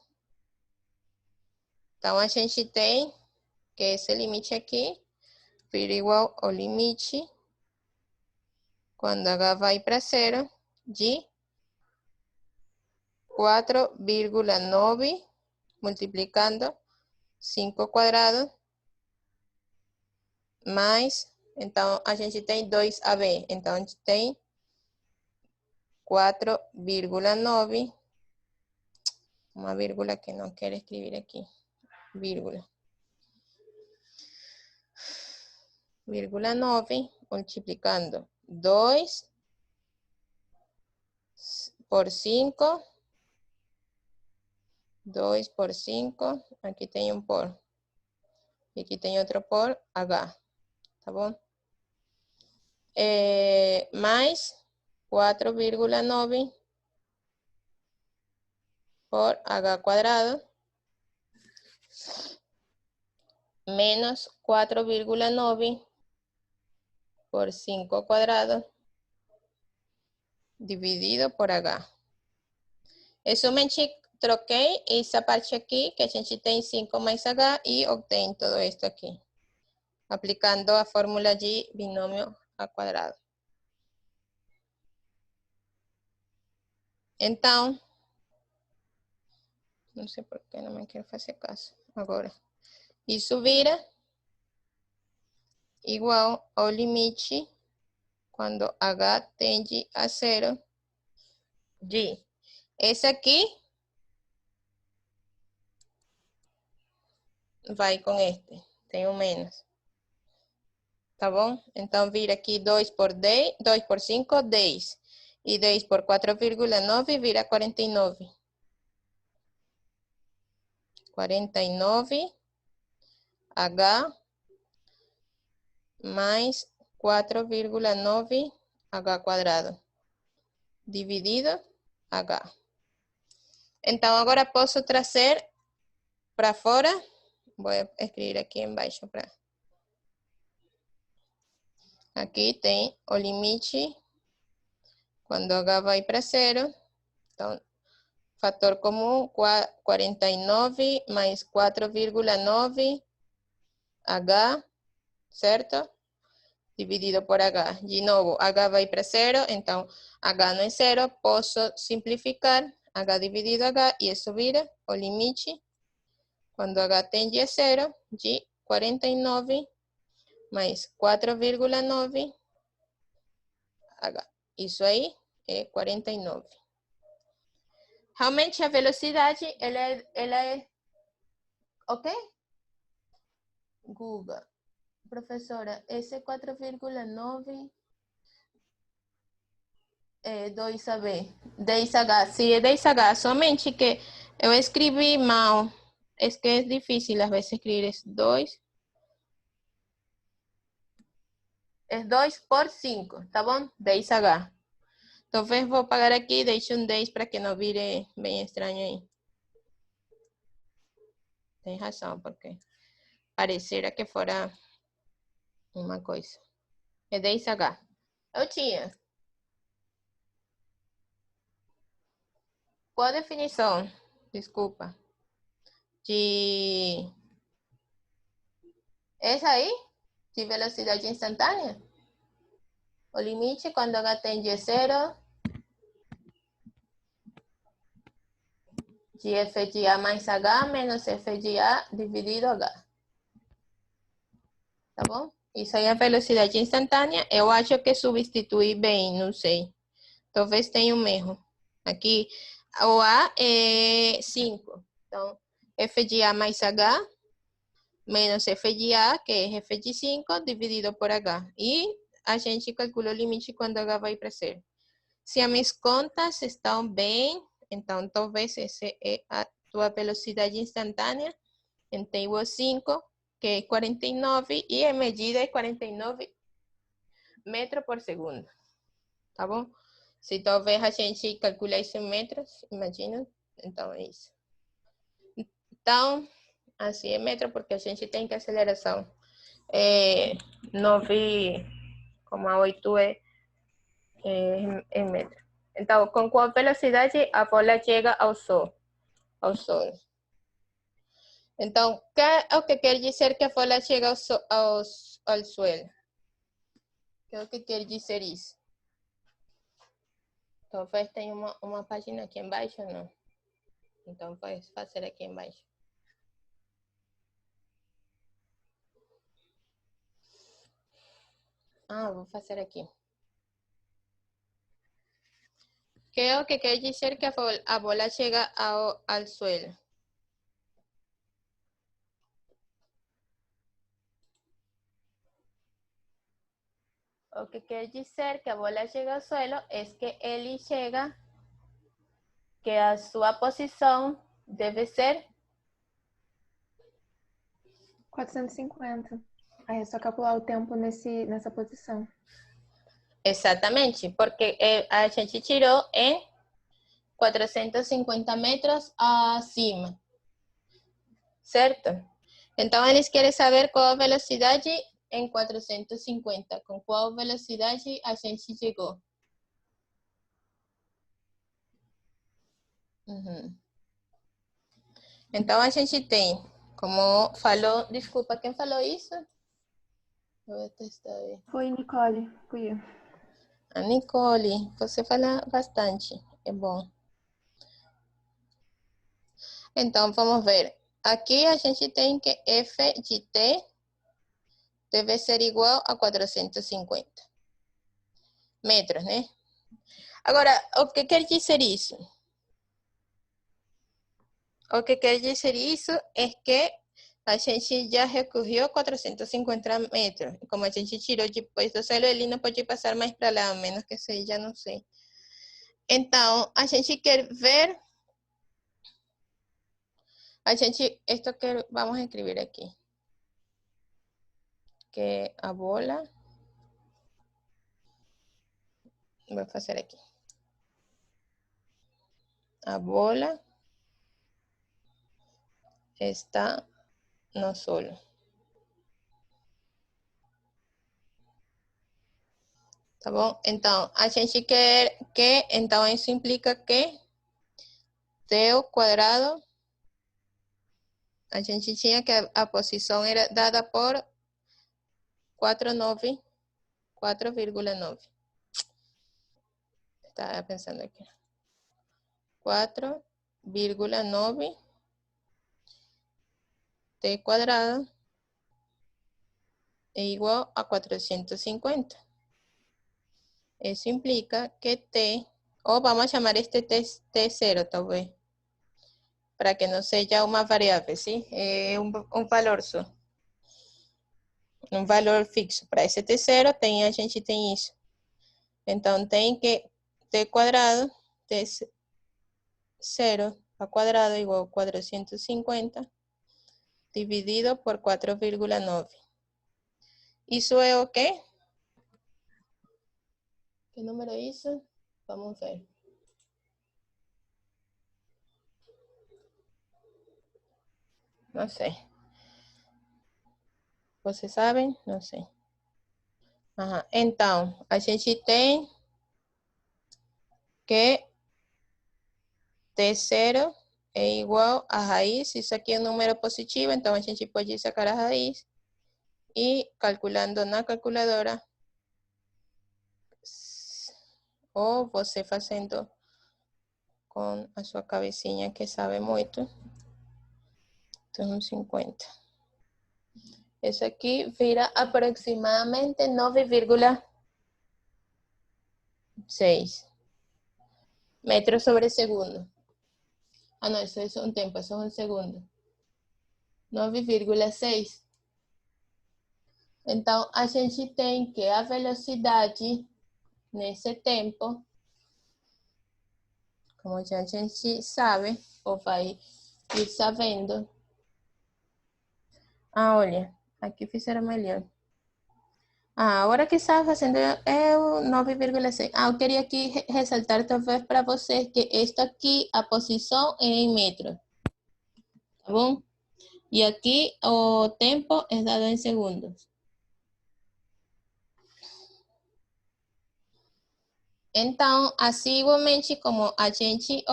Então, a gente tem que esse limite aqui vira igual ao limite quando h vai para 0 de 4,9 multiplicando 5 ao quadrado mais, então a gente tem 2ab, então a gente tem 4,9, uma vírgula que não quero escrever aqui, vírgula 9 multiplicando 2 por 5, 2 por 5, aqui tem um por, e aqui tem outro por h, tá bom? Mais 4,9 por h quadrado menos 4,9 por 5 ao quadrado dividido por h. Eu somente troquei essa parte aqui, que a gente tem 5 mais h, e obtém todo isso aqui, aplicando a fórmula de binômio ao quadrado. Então, não sei por que não me quero fazer caso agora. Isso vira igual ao limite quando h tende a 0 de esse aqui vai com este, tem um menos. Tá bom? Então vira aqui 2 por 10, 2 por 5, 10. E 10 por 4,9 vira 49. 49 H mais 4,9 H quadrado dividido H. Então, agora posso trazer para fora. Vou escrever aqui embaixo para. Aqui tem o limite quando H vai para zero. Então, fator comum 49 mais 4,9 H, certo? Dividido por H. De novo, H vai para zero, então H não é zero, posso simplificar H dividido H e isso vira o limite quando H tende a zero de 49 mais 4,9 H. Isso aí é 49. Realmente a velocidade, ela é ok? Google. Professora, esse 4,9 é 2AB. 10H. Sim, é 10H. Somente que eu escrevi mal. É que é difícil às vezes escrever. É 2. É 2 por 5, tá bom? 10H. Talvez vou pagar aqui, deixo um 10 para que não vire bem estranho aí. Tem razão, porque parecerá que fora uma coisa. É 10H. Eu tinha. Qual a definição? Desculpa. De... Essa aí? De velocidade instantânea? O limite quando H tende a zero de f de A mais H menos f de A dividido H. Tá bom? Isso aí é a velocidade instantânea. Eu acho que substituí bem, não sei. Talvez tenha um erro. Aqui, o A é 5. Então, f de A mais H menos f de A, que é f de 5, dividido por H. E a gente calcula o limite quando H vai para zero. Se as minhas contas estão bem, então talvez essa é a tua velocidade instantânea em table 5, que é 49, e a medida é 49 metros por segundo. Tá bom? Se talvez a gente calcule isso em metros, imagina, então é isso. Então, assim é metro, porque a gente tem que aceleração. 9,8 em metro. Então, com qual velocidade a bola chega ao Sol? Então, que é o que quer dizer que a bola chega ao suelo? Que é o que quer dizer isso? Talvez tenha uma página aqui embaixo, não? Então, vai fazer aqui embaixo. Vou fazer aqui. Que é o que quer dizer que a bola chega ao suelo? O que quer dizer que a bola chega ao suelo é que ele chega, que a sua posição deve ser 450. Aí é só calcular o tempo nessa posição. exatamente, porque a gente tirou em 450 metros acima, certo? Então, eles querem saber qual a velocidade em 450, com qual velocidade a gente chegou. Então, a gente tem, como falou, desculpa, quem falou isso? Vou testar aí. Foi Nicole, fui eu. A Nicole, você fala bastante, é bom. Então, vamos ver. Aqui a gente tem que f de t deve ser igual a 450 metros, né? Agora, o que quer dizer isso? O que quer dizer isso é que a gente já recorreu 450 metros. Como a gente tirou depois do solo, ele não pode passar mais para lá, a menos que seja, não sei. Então, a gente quer ver A gente, esto que vamos a escribir aquí. Que a bola. Voy a hacer aquí. A bola está no solo. Tá bom? Então, a gente quer que, então isso implica que T ao quadrado, a gente tinha que a posição era dada por 4,9. Estaba pensando aquí. 4,9 t cuadrado es igual a 450. Eso implica que t, o vamos a llamar este t0 tal vez, para que no sea una variable, ¿sí? Un valor só. Um valor fixo. Para esse t0, a gente tem isso. Então, tem que t quadrado, t0 a quadrado igual a 450 dividido por 4,9. ¿Isso é o quê? ¿Qué número é isso? Vamos ver. Não sei. Vocês sabem? Não sei. Aham. Então, a gente tem que T0 é igual a raiz. Isso aqui é um número positivo, então a gente pode sacar a raiz. E calculando na calculadora, ou você fazendo com a sua cabecinha que sabe muito. Então, 50. Isso aqui vira aproximadamente 9,6 metros sobre segundo. Ah, não, isso é um tempo, isso é um segundo. 9,6. Então, a gente tem que a velocidade nesse tempo, como já a gente sabe, ou vai ir sabendo. Ah, olha, aqui fizeram melhor. Ah, agora que estava fazendo é o 9,6. Ah, eu queria aqui ressaltar talvez para vocês que esta aqui, a posição é em metros. Tá bom? E aqui o tempo é dado em segundos. Então, assim, igualmente, como a gente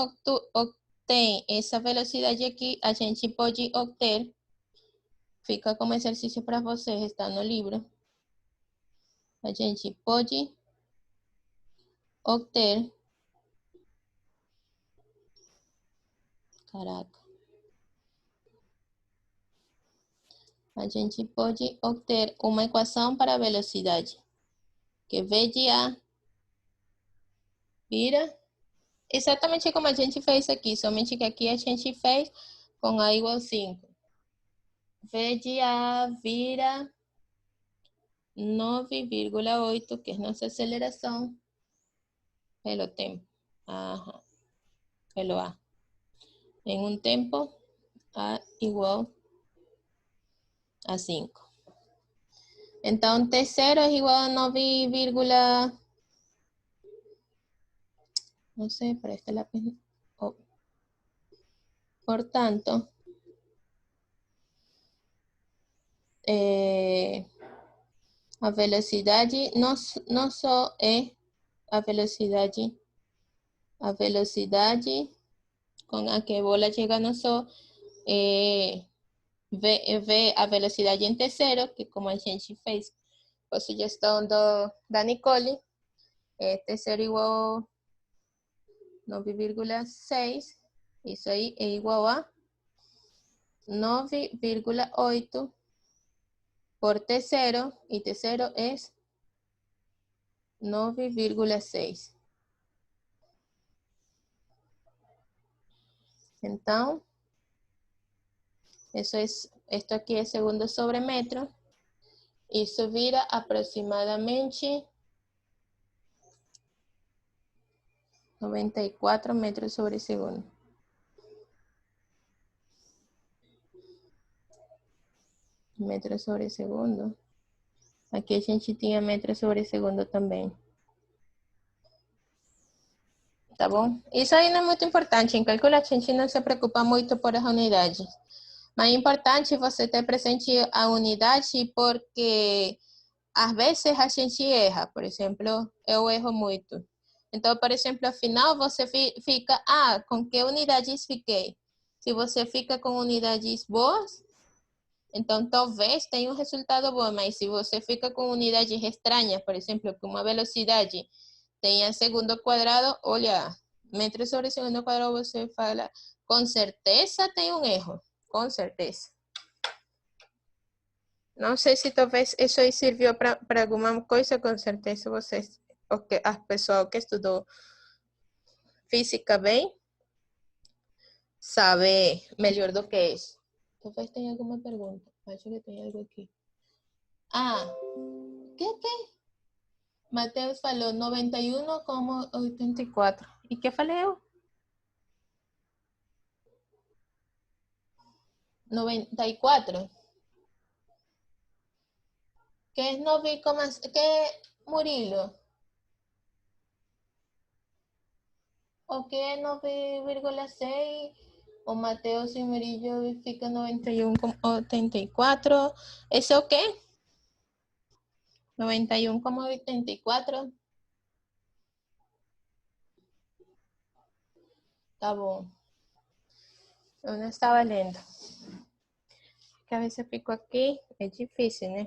obtém essa velocidade aqui, a gente pode obter, fica como exercício para vocês, está no livro. A gente pode obter, caraca, a gente pode obter uma equação para a velocidade, que V de A vira exatamente como a gente fez aqui, somente que aqui a gente fez com A igual 5. V de A vira 9,8, que é nossa aceleração, pelo tempo. Ajá. Pelo A. Em um tempo, A igual a 5. Então, T0 é igual a 9, no sé, para este lápiz. Oh. Por tanto, a velocidade não só é a velocidade com a que a bola chega não só ver a velocidade em T0, que como a gente fez com a sugestão da Nicole, T0 igual 9,6, isso aí é igual a 9,8 por T0, y T0 es 9,6. Entonces, esto aquí es segundo sobre metro, y subir aproximadamente 94 metros sobre segundo. metros sobre segundo. Aqui a gente tinha metros sobre segundo também. Tá bom? Isso aí não é muito importante. Em cálculo a gente não se preocupa muito por as unidades. Mas é importante você ter presente a unidade porque às vezes a gente erra. Por exemplo, eu erro muito. Então, por exemplo, ao final você fica, com que unidades fiquei? Se você fica com unidades boas, então talvez tenha um resultado bom, mas se você fica com unidades estranhas, por exemplo, que uma velocidade tenha segundo quadrado, olha, metros sobre segundo quadrado, você fala, com certeza tem um erro, com certeza. Não sei se talvez isso aí serviu para alguma coisa, com certeza vocês, a pessoa que estudou física bem, sabe melhor do que isso. Talvez tenha alguma pergunta. Acho que tem algo aqui. ¿Qué? Mateus falou 91,84. E que falei eu? 94. Que es 9, que Murilo? O que é 9,6? O Mateus e Murillo fica 91,84. ¿Ese o quê? 91,84. Tá bom. Eu não estava lendo. Que a vezes fico aqui, é difícil, né?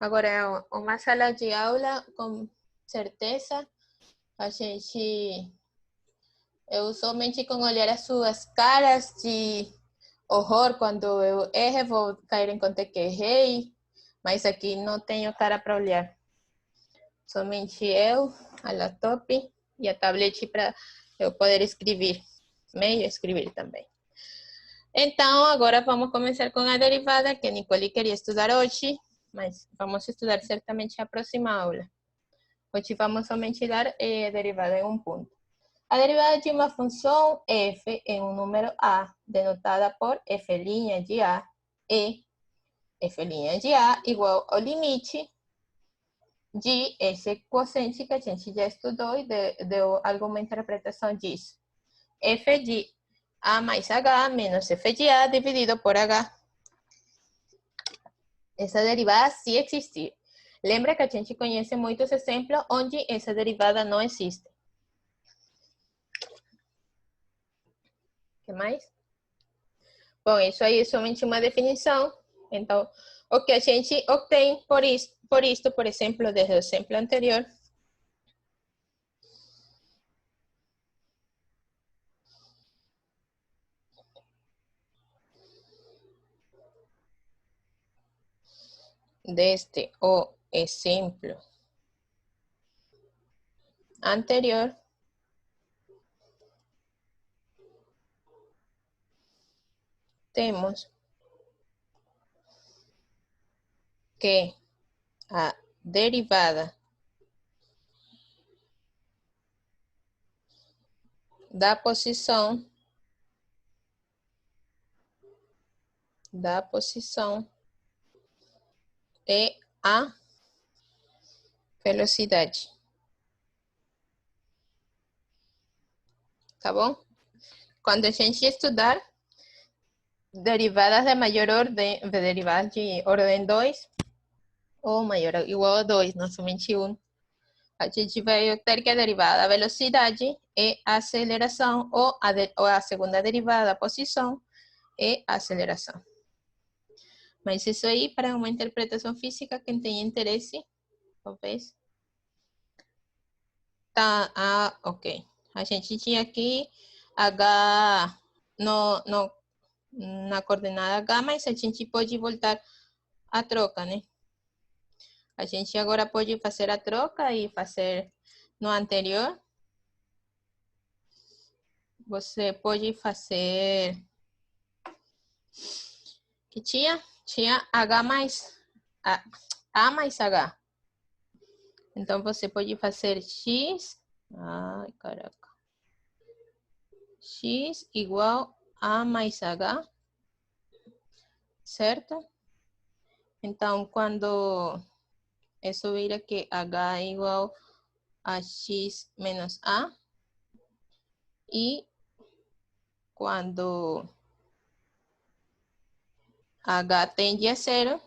Agora, uma sala de aula, com certeza, a gente... Eu somente com olhar as suas caras de horror quando eu erro, vou cair em conta que errei, mas aqui não tenho cara para olhar. Somente eu, a laptop e a tablet para eu poder escrever, meio escrever também. Então, agora vamos começar com a derivada, que a Nicole queria estudar hoje, mas vamos estudar certamente a próxima aula. Hoje vamos somente dar a derivada em um ponto. A derivada de uma função f em um número a, denotada por f' de a, e f' de a igual ao limite de esse quociente que a gente já estudou e deu alguma interpretação disso. F de a mais h menos f de a dividido por h. Essa derivada sim existe. Lembra que a gente conhece muitos exemplos onde essa derivada não existe. O que mais? Bom, isso aí é somente uma definição. Então, o que a gente obtém por exemplo, desde o exemplo anterior, desde o exemplo anterior, temos que a derivada da posição é a velocidade. Tá bom? Quando a gente estudar derivadas de maior ordem, derivadas de ordem 2, ou maior ou igual a 2, não somente 1, a gente vai ter que a derivada da velocidade é a aceleração, ou a segunda derivada da posição é a aceleração. Mas isso aí, para uma interpretação física, quem tem interesse, talvez. Tá, ok. A gente tinha aqui H na coordenada H, mas a gente pode voltar a troca, né? A gente agora pode fazer a troca e fazer no anterior. Você pode fazer... Que tinha H mais... A mais H. Então, você pode fazer X... Ai, caraca. X igual A mais H. Certo? Então, quando isso vira que H é igual a X menos A. E quando H tende a 0,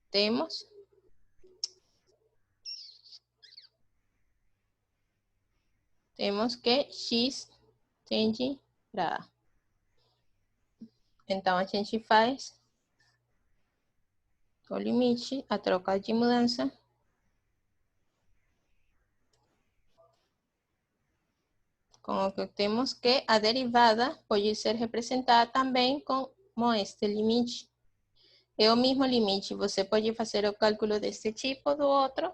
temos que X tende para A. Então, a gente faz o limite, a troca de mudança. Com o que temos que a derivada pode ser representada também como este limite. É o mesmo limite, você pode fazer o cálculo deste tipo do outro,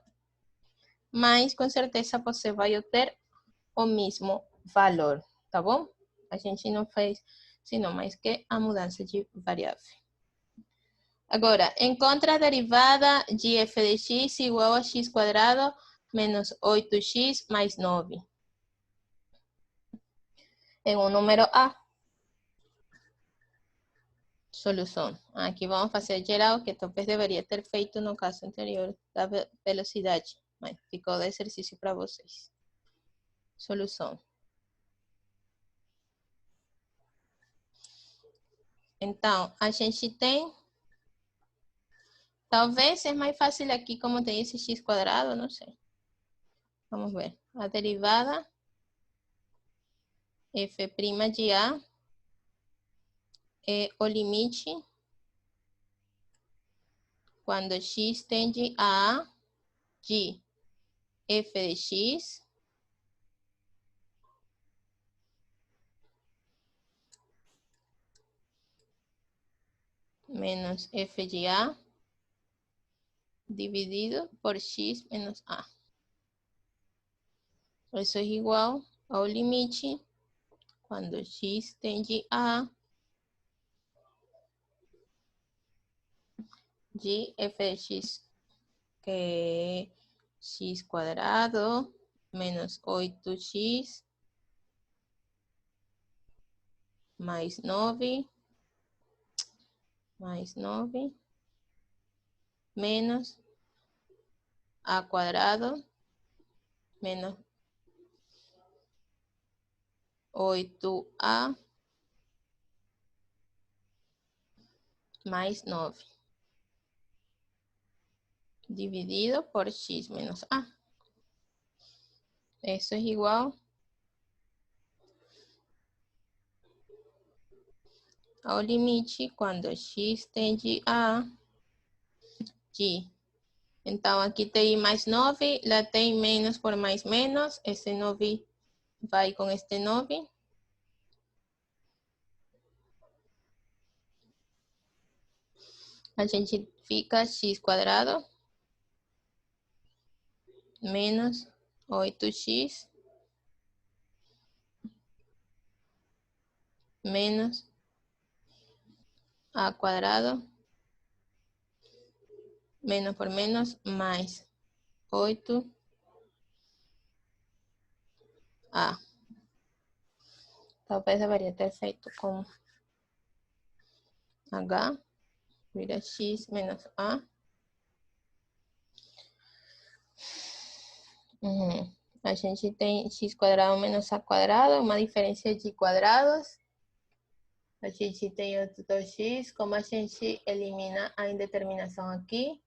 mas com certeza você vai obter o mesmo valor, tá bom? A gente não fez senão mais que a mudança de variável. Agora, encontra a derivada de f de x igual a x quadrado menos 8x mais 9. Em um número A. Solução. Aqui vamos fazer geral, que talvez deveria ter feito no caso anterior da velocidade, mas ficou de exercício para vocês. Solução. Então, a gente tem... Talvez é mais fácil aqui, como tem esse x quadrado, não sei. Vamos ver. A derivada f' de A é o limite quando x tende a A de f de x menos f de A dividido por x menos A. Isso é igual ao limite quando x tende a A de f de x, que é x quadrado menos 8x mais 9 menos a quadrado menos 8a mais 9 dividido por x menos a. Eso es igual ao limite quando x tende a y. Então, aqui tem mais 9, lá tem menos por mais menos. Esse 9 vai com este 9. A gente fica x quadrado menos 8x menos a quadrado menos por menos mais 8a. Talvez deveria ter feito com h, vira x menos a. A gente tem x quadrado menos a quadrado, uma diferença de quadrados. A gente tem outro 2x, como a gente elimina a indeterminação aqui,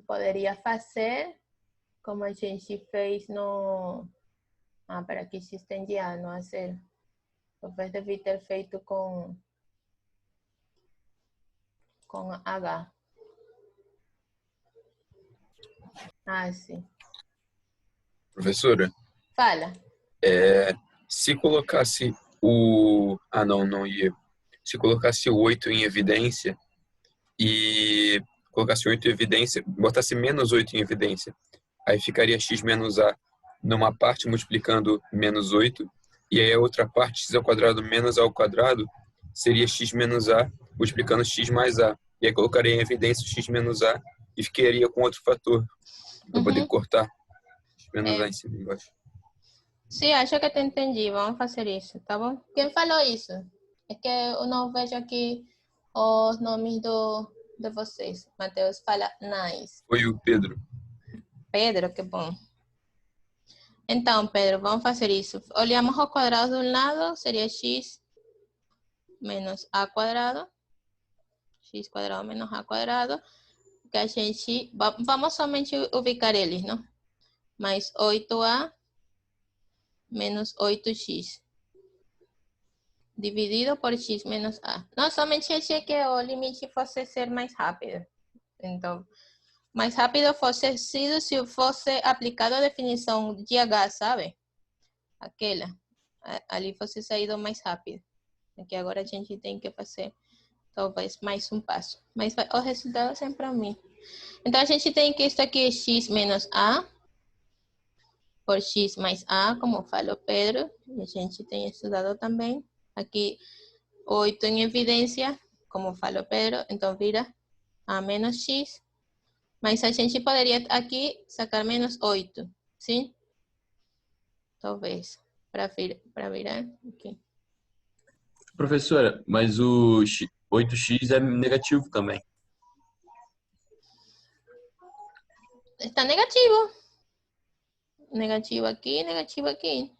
poderia fazer como a gente fez no... para que x tende a não a 0. Talvez devia ter feito com h. Sim. Professora, Fala. se colocasse o... não ia. Se colocasse o 8 em evidência e colocasse 8 em evidência, botasse menos 8 em evidência, aí ficaria x menos a numa parte multiplicando menos 8, e aí a outra parte, x ao quadrado menos a ao quadrado, seria x menos a multiplicando x mais a. E aí colocaria em evidência o x menos a e ficaria com outro fator, para poder cortar x menos a em cima e embaixo. Sim, acho que te entendi. Vamos fazer isso, tá bom? Quem falou isso? É que eu não vejo aqui os nomes de vocês. Matheus fala nice. Foi o Pedro. Pedro, que bom. Então, Pedro, vamos fazer isso. Olhamos ao quadrado de um lado, seria x menos a quadrado. X quadrado menos a quadrado. Que a gente... Vamos somente ubicar eles, não? Mais 8a menos 8x. Dividido por x menos a. Não, somente achei que o limite fosse ser mais rápido. Então, mais rápido fosse sido se fosse aplicado a definição de H, sabe? Aquela. Ali fosse saído mais rápido. Aqui agora a gente tem que fazer talvez mais um passo. Mas o resultado sempre é o mesmo. Então a gente tem que isso aqui é x menos a por x mais a, como falou Pedro. E a gente tem estudado também. Aqui 8 em evidência, como falou Pedro. Então vira a menos x. Mas a gente poderia aqui sacar menos 8, sim? Talvez, para virar aqui. Professora, mas o 8x é negativo também. Está negativo. Negativo aqui, negativo aqui.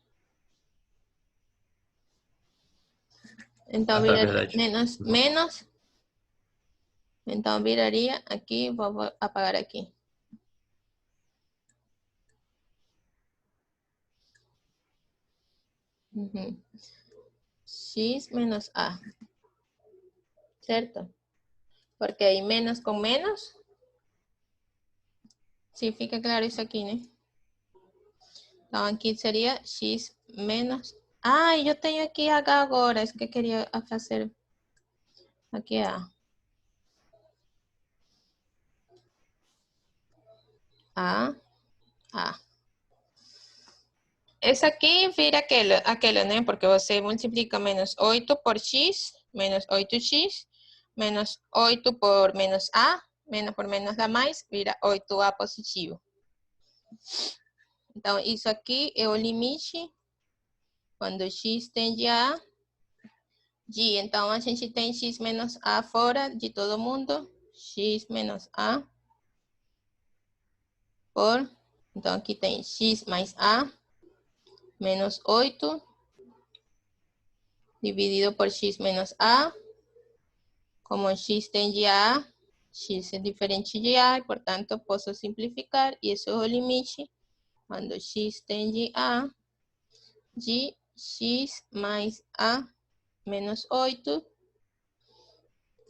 Então viraria verdade. menos. Então viraria aqui, vou apagar aqui. Uhum. X menos A. ¿Certo? Porque hay menos con menos. Sí, fica claro isso aqui, né? Então aqui seria X menos... Ah, eu tenho aqui H agora. Isso que eu queria fazer. Aqui é A. A. Esse aqui vira aquele, né? Porque você multiplica menos 8 por x, menos 8x, menos 8 por menos a, menos por menos dá mais, vira 8a positivo. Então, isso aqui é o limite quando x tende a g. Então, a gente tem x menos a fora de todo mundo. X menos a por... Então, aqui tem x mais a menos 8 dividido por x menos a. Como x tende a x é diferente de a, e, portanto, posso simplificar. E isso é o limite quando x tende a de x mais a menos 8.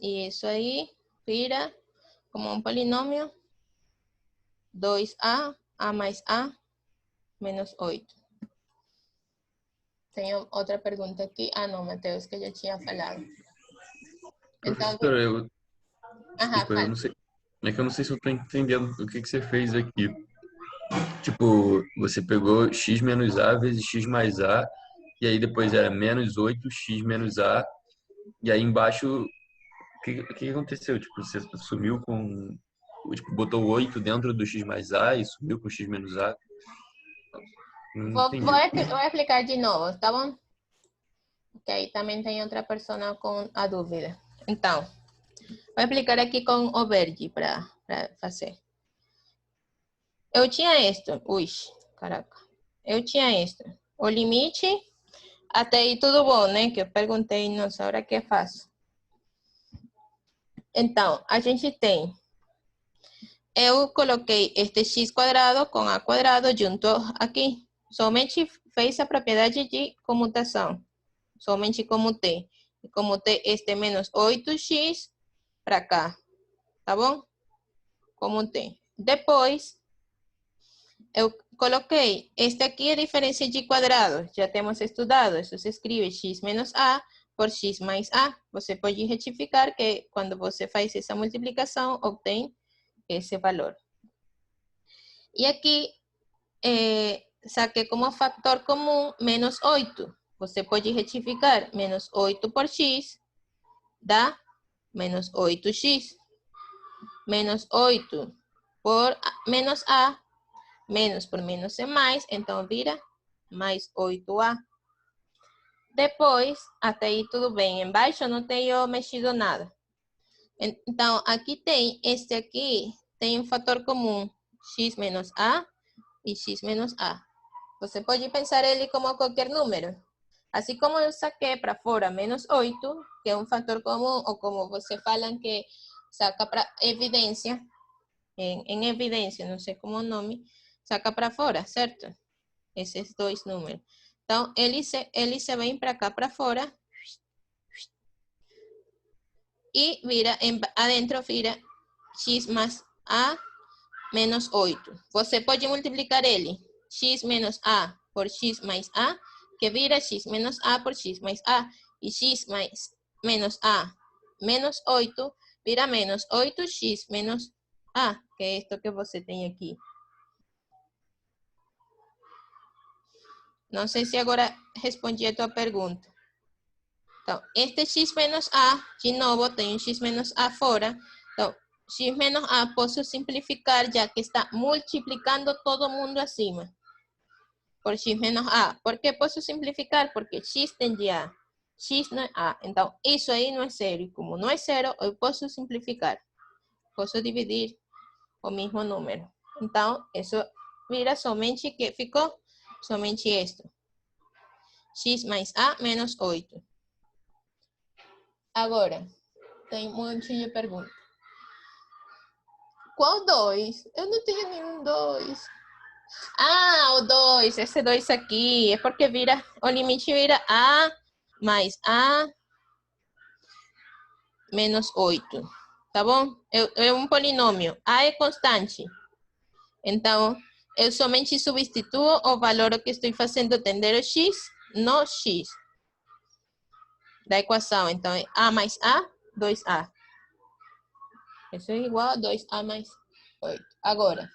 E isso aí vira como um polinômio 2a, a mais a, menos 8. Tenho outra pergunta aqui. Ah, não, Matheus, que eu já tinha falado. Então, Professora, Ajá, desculpa, eu não sei. É que eu não sei se eu estou entendendo o que você fez aqui. Tipo, você pegou x menos a vezes x mais a, e aí depois era menos 8x menos a, e aí embaixo, o que aconteceu? Tipo, você sumiu com... Tipo, botou 8 dentro do x mais a e sumiu com x menos a. Não entendi. vou explicar de novo, tá bom? Que aí também tem outra pessoa com a dúvida. Então, vou explicar aqui com o verde para fazer. Eu tinha isto. Ui, caraca. Eu tinha isto. O limite, até aí tudo bom, né? Que eu perguntei, não sei agora o que faço. Então, a gente tem... Eu coloquei este x quadrado com a quadrado junto aqui. Somente fez a propriedade de comutação. Somente comutei. E comutei este menos 8x para cá. Tá bom? Comutei. Depois, eu coloquei, este aqui é diferença de quadrado, já temos estudado, isso se escreve x menos a por x mais a. Você pode retificar que quando você faz essa multiplicação, obtém esse valor. E aqui, saquei como fator comum menos 8. Você pode retificar menos 8 por x, dá menos 8x. Menos 8 por menos a, menos por menos é mais, então vira mais 8a. Depois, até aí tudo bem. Embaixo não tenho mexido nada. Então, aqui tem, este aqui tem um fator comum, x menos a e x menos a. Você pode pensar ele como qualquer número. Assim como eu saquei para fora menos 8, que é um fator comum, ou como você fala que saca para evidência, em evidência, não sei como o nome, saca para fora, certo? Esses dois números. Então, ele se vem para cá para fora e vira, adentro vira x mais a menos 8. Você pode multiplicar ele, x menos a por x mais a, que vira x menos a por x mais a. E x mais menos a menos 8 vira menos 8x menos a, que é esto que você tem aqui. Não sei se agora respondi a tua pergunta. Então, este x menos a, de novo, tem um x menos a fora. Então, x menos a posso simplificar, já que está multiplicando todo mundo acima. Por x menos a. ¿Por qué posso simplificar? Porque x tem de a. X não é a. Então, isso aí não é zero. E como não é zero, eu posso simplificar. Posso dividir o mesmo número. Então, isso vira somente que ficou somente esto. X mais a menos 8. Agora, tem um monte de perguntas. Qual 2? Eu não tenho nenhum 2. Ah, o 2. Esse 2 aqui. É porque vira, o limite vira a mais a menos 8. Tá bom? É um polinômio. A é constante. Então, eu somente substituo o valor que estou fazendo tender o x no x da equação. Então, é a mais a, 2a. Isso é igual a 2a mais 8. Agora,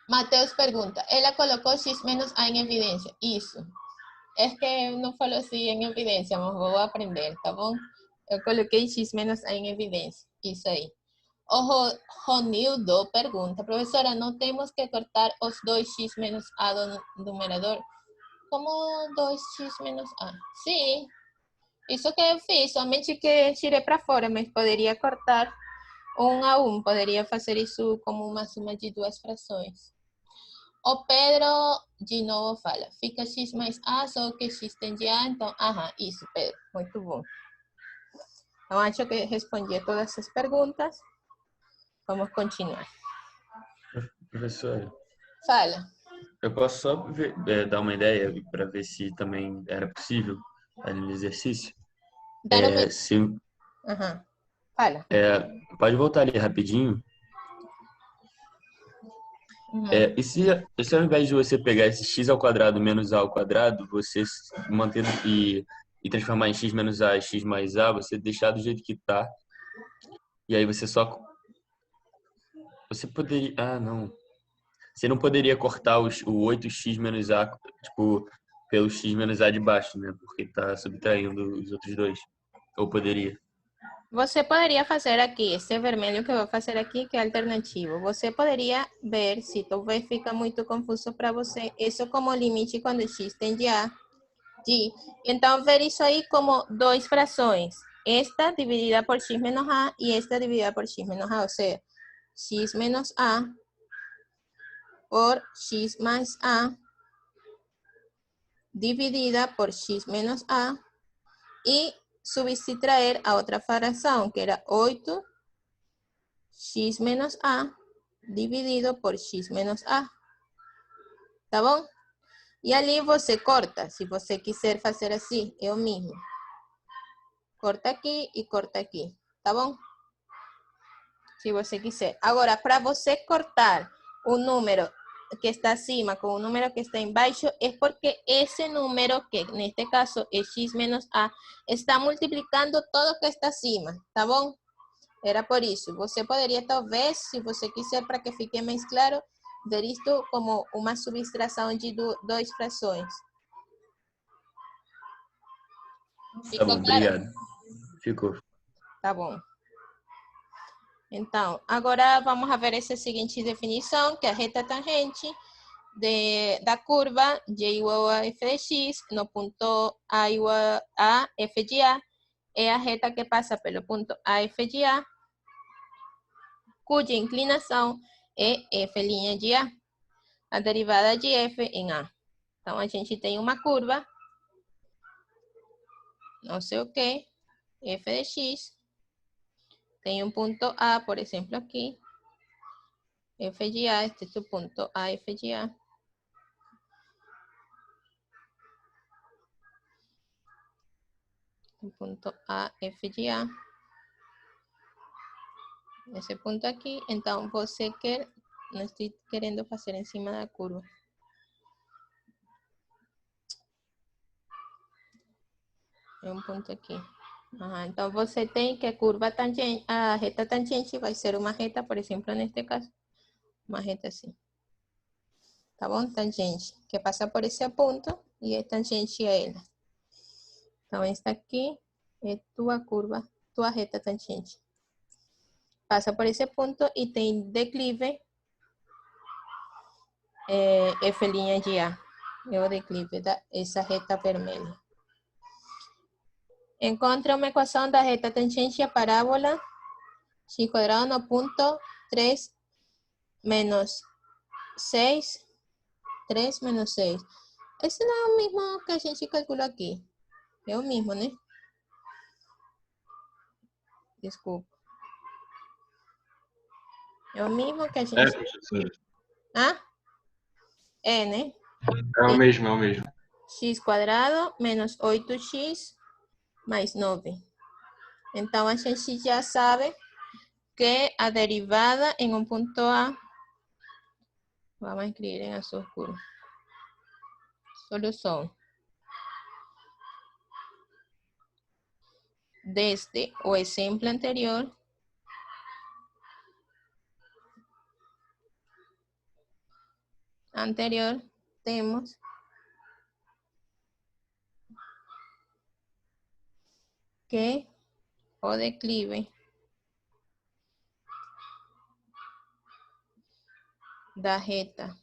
Mateus pergunta, ela colocou x menos a em evidência. Isso. É que não falou assim em evidência, mas vou aprender, tá bom? Eu coloquei x menos a em evidência. Isso aí. O Ronildo pergunta, professora, não temos que cortar os 2x menos a do numerador? Como 2x menos a? Sim. Isso que eu fiz, somente que tirei para fora, mas poderia cortar 1 a 1. Poderia fazer isso como uma soma de duas frações. O Pedro de novo fala, fica x mais a, só que x tende a, então, isso, Pedro, muito bom. Então, acho que respondi a todas as perguntas. Vamos continuar. Professora, Fala. eu posso só dar uma ideia para ver se também era possível ali no exercício? Fala. Pode voltar ali rapidinho. E se ao invés de você pegar esse x ao quadrado menos a ao quadrado, você manter e transformar em x menos a e x mais a, você deixar do jeito que está. E aí você só... Você poderia... Ah, não. Você não poderia cortar o 8x menos a, tipo, pelo x menos a de baixo, né? Porque está subtraindo os outros dois. Ou poderia? Você poderia fazer aqui, esse vermelho que eu vou fazer aqui, que é alternativo. Você poderia ver, se talvez fica muito confuso para você, isso como limite quando x tende a y. Então, ver isso aí como duas frações. Esta dividida por x menos a e esta dividida por x menos a. Ou seja, x menos a por x más a dividida por x menos a y subtraer a otra fracción que era 8x menos a dividido por x menos a. Tá bom? E ali você corta, se você quiser fazer assim, é o mesmo. Corta aqui e corta aqui, tá bom? Se você quiser. Agora, para você cortar o número que está acima con un número que está embaixo, es porque ese número, que en este caso es x menos a, está multiplicando todo que está acima, tá bom? Era por isso. Você poderia, talvez, se você quiser, para que fique mais claro, ver isto como uma subtração de duas frações. Tá bom, obrigado. Ficou. Tá bom. Então, agora vamos a ver essa seguinte definição, que é a reta tangente da curva y igual a f de x no ponto a igual a f de a é a reta que passa pelo ponto AFGA, cuja inclinação é F' de A, a derivada de F em A. Então, a gente tem uma curva, não sei o que, F de X, tem um ponto A, por exemplo, aqui, F de A, este é o ponto AF de A. O ponto AF de A. Esse ponto aqui, então você quer, não estou querendo fazer em cima da curva. É um ponto aqui. Então você tem que a curva tangente, a reta tangente vai ser uma reta, por exemplo, neste caso, uma reta assim. Tá bom? Tangente, que passa por esse ponto e é tangente a ela. Então esta aqui é tua curva, tua reta tangente. Passa por esse ponto e tem declive F' de A. É o declive dessa reta vermelha. Encontra uma equação da reta tangente à parábola x quadrado no ponto 3 menos 6. 3 menos 6. Esse não é o mesmo que a gente calculou aqui. É o mesmo, né? Desculpa. É o mesmo que a gente... professor. Ah? É, né? É o mesmo, é o mesmo. X quadrado menos 8x mais 9. Então, a gente já sabe que a derivada em um ponto A, vamos escrever em azul escuro. Solução. Desde o exemplo anterior, temos que o declive da reta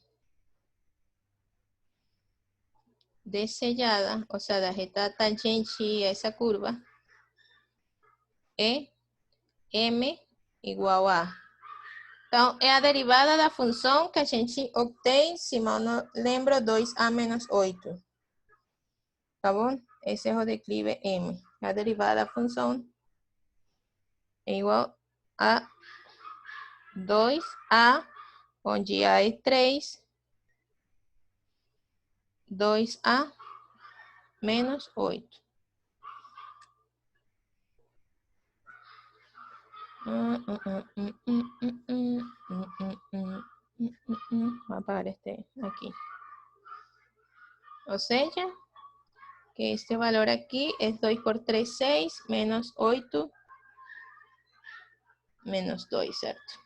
desejada, o sea, da reta tangente a essa curva, é m igual a. Então, é a derivada da função que a gente obtém, se mal não lembro, 2a menos 8. Tá bom? Esse é o declive m. A derivada da função é igual a 2a, onde a é 3, 2a menos 8. Vou apagar este aqui. O seja, que este valor aqui é 2 por 3, 6, menos 8, menos 2, certo?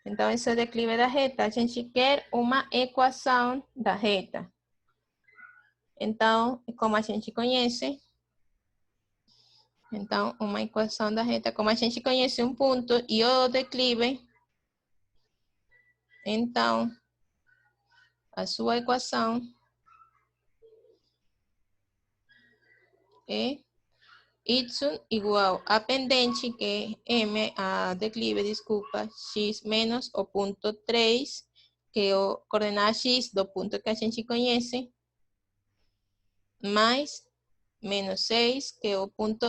Então, esse é o declive da reta. A gente quer uma equação da reta. Então, como a gente conhece, então, uma equação da reta, como a gente conhece um ponto e o declive, então, a sua equação é y igual a pendente, que é m, a declive, desculpa, x menos o ponto 3, que é o coordenada x do ponto que a gente conhece, mais menos 6, que é o ponto,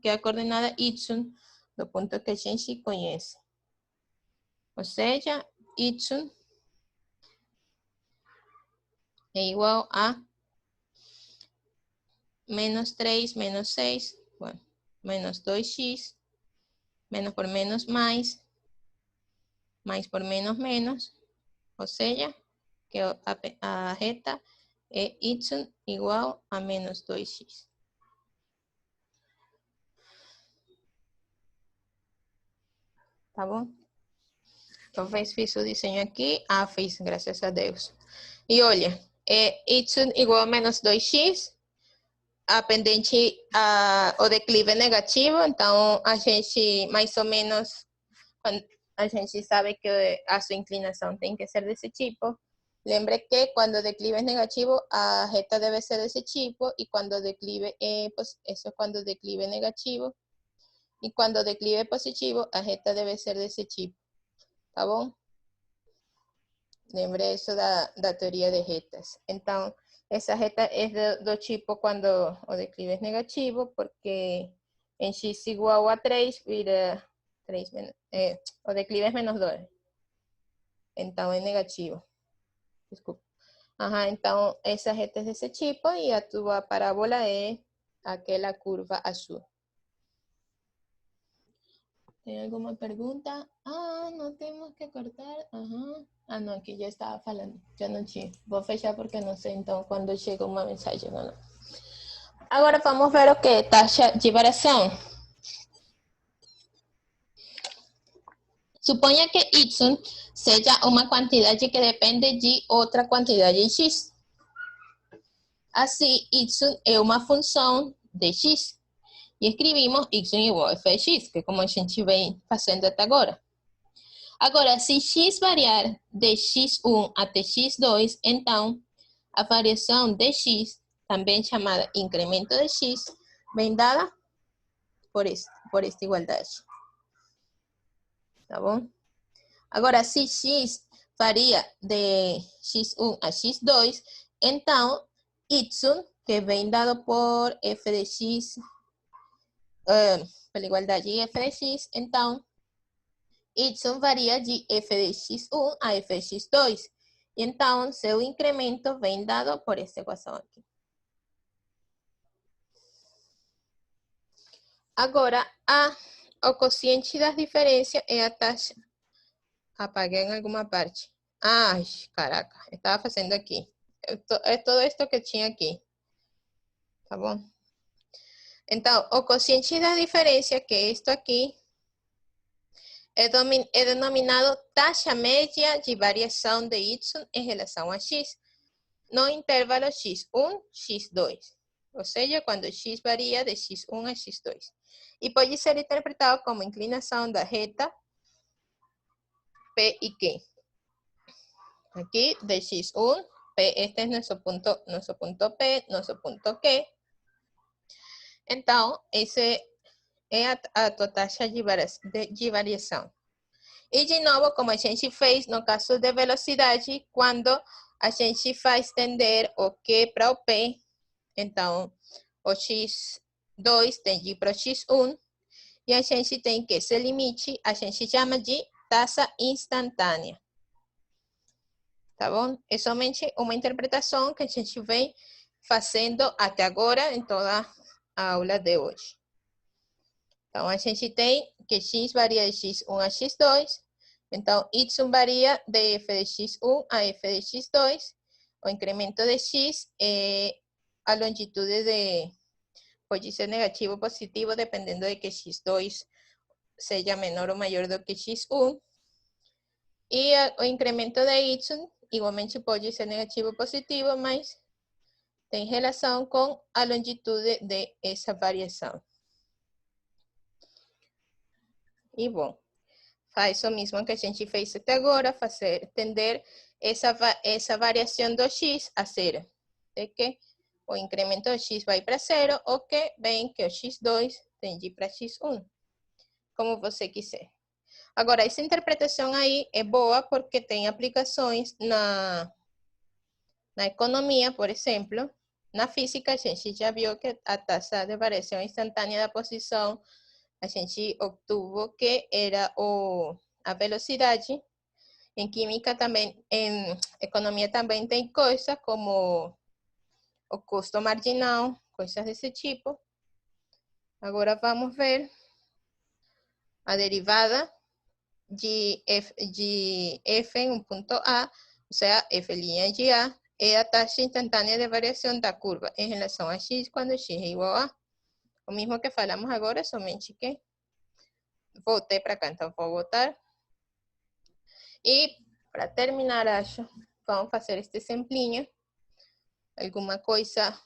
que é a coordenada y do ponto que a gente conhece. Ou seja, y é igual a menos 3, menos 6, bueno, menos 2x, menos por menos mais por menos menos, ou seja, que a reta é y igual a menos 2x. Tá bom? Talvez fiz o desenho aqui. Ah, fiz, graças a Deus. E olha, y igual a menos 2x, a pendente, o declive é negativo, então a gente mais ou menos, a gente sabe que a sua inclinação tem que ser desse tipo. Lembre que cuando declive es negativo, a jeta debe ser de ese tipo, y cuando declive, pues eso es cuando declive negativo, y cuando declive positivo, a jeta debe ser de ese tipo. Tá bom? Lembre isso da teoria de retas. Então, essa reta é do tipo quando o declive é negativo, porque em x igual a 3, vira 3 o declive é menos 2. Então, é negativo. Desculpa. Então, essa reta é desse tipo e a tua parábola é aquela curva azul. ¿Tem alguma pergunta? Ah, não temos que cortar. Ah, não, aqui já estava falando. Já não tinha. Vou fechar porque não sei, então, quando chega uma mensagem ou não. Agora, vamos ver o que é taxa de variação. Suponha que y seja uma quantidade que depende de outra quantidade x. Assim, y é uma função de x. E escrevimos y igual a f de x, que é como a gente vem fazendo até agora. Agora, se x variar de x1 até x2, então a variação de x, também chamada incremento de x, vem dada por esta igualdade. Tá bom? Agora, se x varia de x1 a x2, então y, que vem dado por f de x, pela igualdade de f de x, então y varia de f de x1 a f de x2. E então, seu incremento vem dado por esta equação aqui. Agora, o quociente das diferenças é a taxa. Apaguei em alguma parte. Ai, caraca, estava fazendo aqui. É todo isto que tinha aqui. Tá bom? Então, o quociente da diferença, que é isto aqui, é denominado taxa média de variação de y em relação a x, no intervalo x1, x2. Ou seja, quando x varia de x1 a x2. E pode ser interpretado como inclinação da reta P e Q. Aqui, de x1, P, este é nosso ponto P, nosso ponto Q. Então, esse é a tua taxa de variação. E, de novo, como a gente fez no caso de velocidade, quando a gente faz tender o Q para o P, então, o x2 tem de ir para o x1, e a gente tem que esse limite, a gente chama de taxa instantânea. Tá bom? É somente uma interpretação que a gente vem fazendo até agora em toda a aula de hoje. Então, a gente tem que x varia de x1 a x2. Então, y varia de f de x1 a f de x2. O incremento de x é a longitude de... Pode ser negativo ou positivo, dependendo de que x2 seja menor ou maior do que x1. E o incremento de y, igualmente pode ser negativo ou positivo, mas tem relação com a longitude de essa variação. E bom, faz o mesmo que a gente fez até agora, tender essa variação do x a zero. De que o incremento do x vai para zero, ou que vem que o x2 tem de ir para x1. Como você quiser. Agora, essa interpretação aí é boa porque tem aplicações na economia, por exemplo. Na física, a gente já viu que a taxa de variação instantânea da posição, a gente obtuvo que era a velocidade. Em química também, em economia também tem coisas como o custo marginal, coisas desse tipo. Agora vamos ver a derivada de f em um ponto A, ou seja, f' de A, é a taxa instantânea de variação da curva em relação a x quando x é igual a A. O mesmo que falamos agora, somente que voltei para cá, então vou voltar. E para terminar, acho, vamos fazer este exemplinho. Alguma coisa,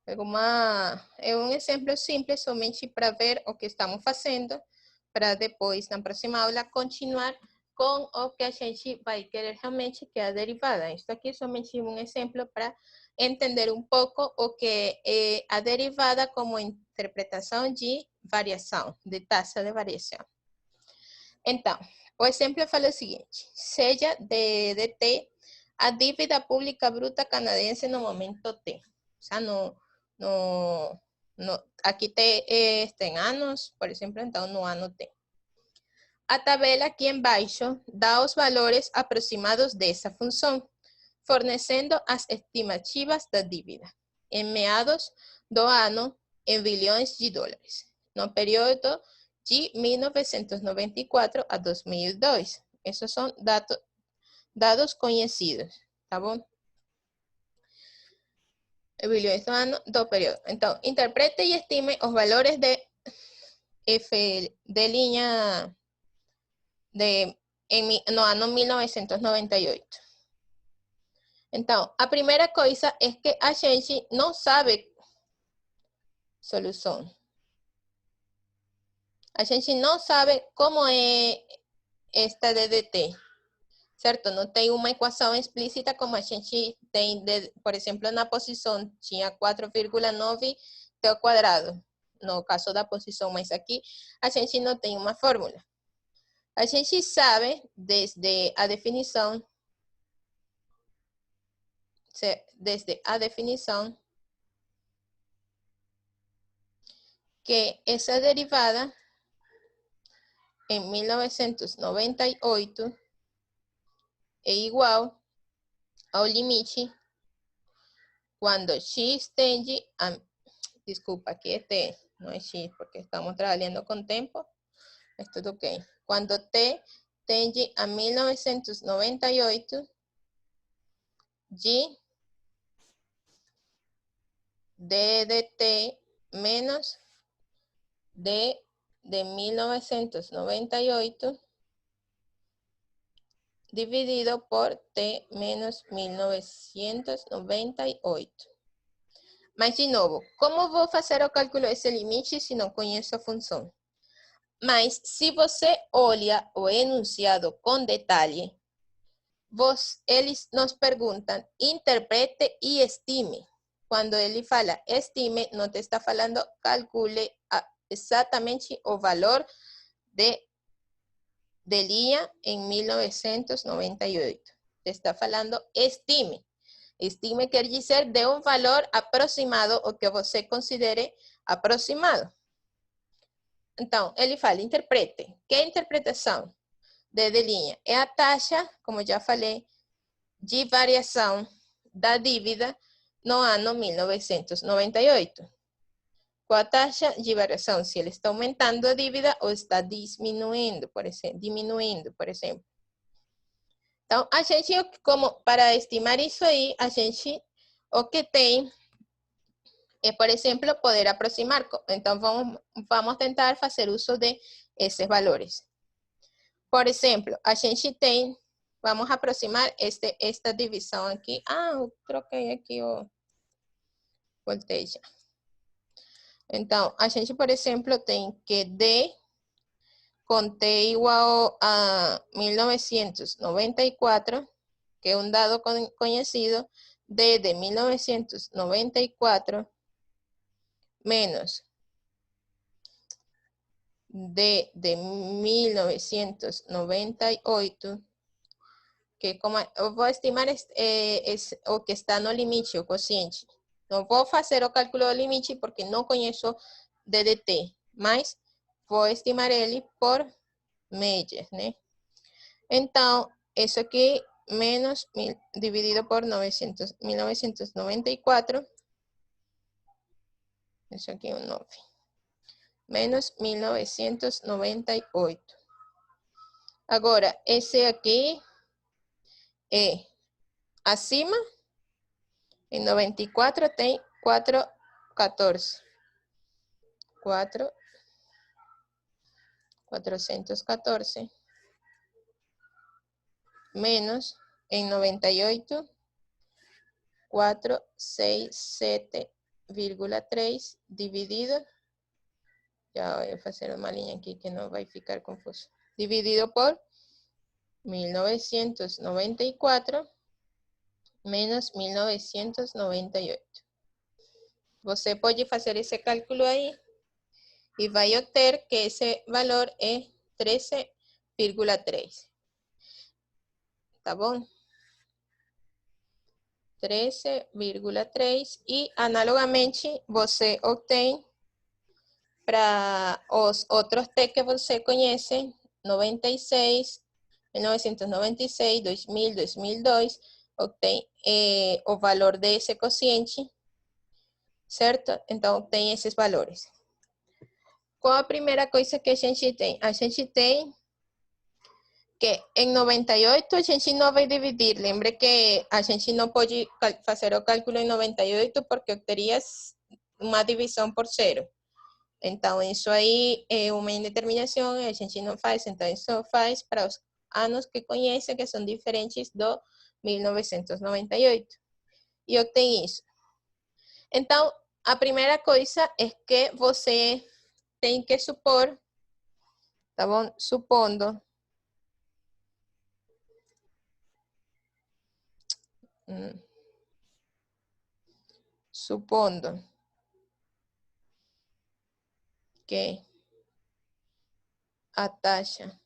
é um exemplo simples, somente para ver o que estamos fazendo, para depois, na próxima aula, continuar com o que a gente vai querer realmente, que é a derivada. Isso aqui é somente um exemplo para entender um pouco o que é a derivada como interpretação de variação, de taxa de variação. Então, o exemplo fala o seguinte: seja DDT a dívida pública bruta canadense no momento T. O sea, aqui T tem anos, por exemplo, então no ano T. A tabela aqui embaixo dá os valores aproximados dessa função, fornecendo as estimativas da dívida, em meados do ano, em bilhões de dólares, no período de 1994 a 2002. Esses são dados conhecidos, tá bom? Bilhões do ano do período. Então, interprete e estime os valores de F de linha no ano 1998. Então, a primeira coisa é que a gente não sabe solução. A gente não sabe como é esta DDT, certo? Não tem uma equação explícita como a gente tem, por exemplo, na posição, tinha 4,9 T ao quadrado, no caso da posição, mas aqui a gente não tem uma fórmula. A gente sabe, desde a definição, que essa derivada, em 1998, é igual ao limite quando x tende a... Desculpa, aqui é t, não é x, porque estamos trabalhando com tempo. Mas tudo ok. Quando t tende a 1998, de DDT menos D de 1998 dividido por T menos 1998. Mas, de novo, como vou fazer o cálculo desse limite se não conheço a função? Mas, se você olha o enunciado com detalhe, eles nos perguntam, interprete e estime. Quando ele fala estime, não te está falando calcule exatamente o valor de linha em 1998. Te está falando estime. Estime quer dizer de um valor aproximado, o que você considere aproximado. Então, ele fala, interprete. Que interpretação de linha? É a taxa, como já falei, de variação da dívida no ano 1998. Qual a taxa de variação? Se ele está aumentando a dívida ou está diminuindo, por exemplo. Então, a gente, como para estimar isso aí, a gente, o que tem é, por exemplo, poder aproximar. Então, vamos tentar fazer uso de esses valores. Por exemplo, a gente tem, vamos aproximar esta divisão aqui. Ah, eu troquei aqui o volteja. Então, a gente, por exemplo, tem que D com T igual a 1994, que é um dado conhecido, D de 1994 menos D de 1998, que como eu vou estimar o que está no limite, o quociente. Não vou fazer o cálculo do limite porque não conheço DDT, mas vou estimar ele por médias, né? Então, isso aqui menos dividido por 1994, isso aqui é um 9, menos 1998. Agora, esse aqui é acima, em 94 tem 414. 414 menos em 98 467,3 dividido, já vou fazer uma linha aqui que não vai ficar confuso, dividido por 1994 menos 1998. Você pode fazer esse cálculo aí e vai obter que esse valor é 13,3. Tá bom? 13,3 e análogamente você obtém para os outros T que você conhece, 96, 1996, 2000, 2002, obtém o valor desse quociente, certo? Então, obtém esses valores. Qual a primeira coisa que a gente tem? A gente tem que em 98 a gente não vai dividir. Lembre que a gente não pode fazer o cálculo em 98 porque obterias uma divisão por zero. Então, isso aí é uma indeterminação e a gente não faz. Então, isso faz para os anos que conhece que são diferentes do 1998. E obtém isso. Então, a primeira coisa é que você tem que supor, tá bom? Supondo que a taxa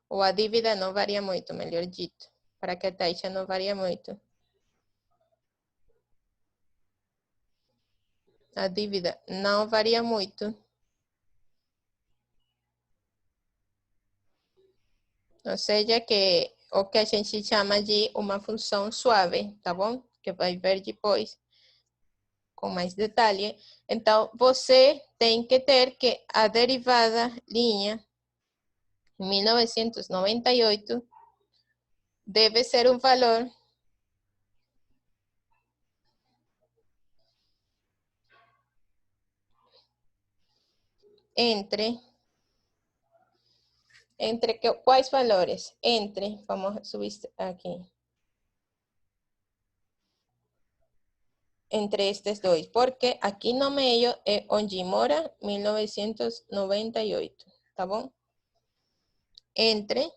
ou a dívida não varia muito, melhor dito, para que a taxa não varia muito. A dívida não varia muito. Ou seja, que o que a gente chama de uma função suave, tá bom? Que vai ver depois com mais detalhe. Então, você tem que ter que a derivada linha 1998 deve ser um valor entre quais valores? Entre, vamos subir aqui. Entre estes dois, porque aqui no meio é onde mora 1998, tá bom? Entre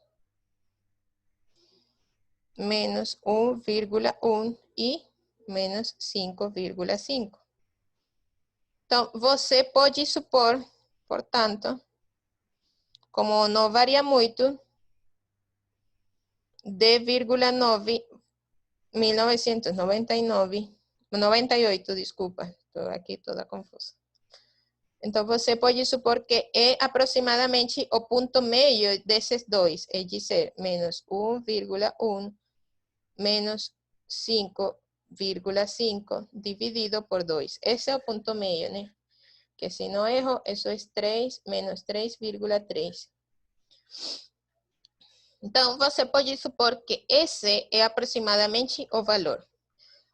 menos 1,1 e menos 5,5. Então, você pode supor, portanto, como não varia muito, D,9, 98, desculpa, estou aqui toda confusa. Então, você pode supor que é aproximadamente o ponto meio desses dois, é dizer, menos 1,1 menos 5,5 dividido por 2. Esse é o ponto meio, né? Que se não erro, isso é 3 menos 3,3. Então, você pode supor que esse é aproximadamente o valor.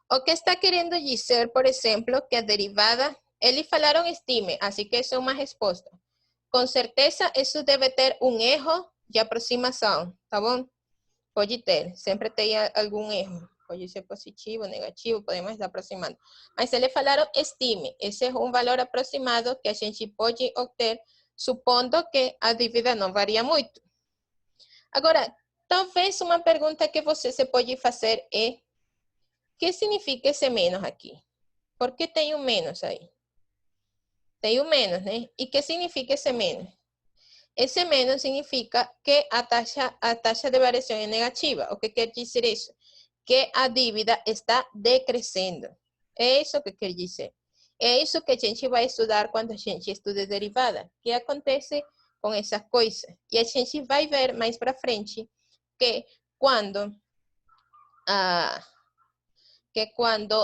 O que está querendo dizer, por exemplo, que a derivada, eles falaram estime, assim que isso é uma resposta. Com certeza, isso deve ter um erro de aproximação, tá bom? Pode ter, sempre tem algum erro. Pode ser positivo, negativo, podemos estar aproximando. Mas eles falaram estime, esse é um valor aproximado que a gente pode obter, supondo que a dívida não varia muito. Agora, talvez uma pergunta que você se pode fazer é: o que significa esse menos aqui? Por que tem um menos aí? Tem um menos, né? E o que significa esse menos? Esse menos significa que a taxa de variação é negativa. O que quer dizer isso? Que a dívida está decrescendo. É isso que quer dizer. É isso que a gente vai estudar quando a gente estuda derivada. O que acontece com essa coisa? E a gente vai ver mais para frente que quando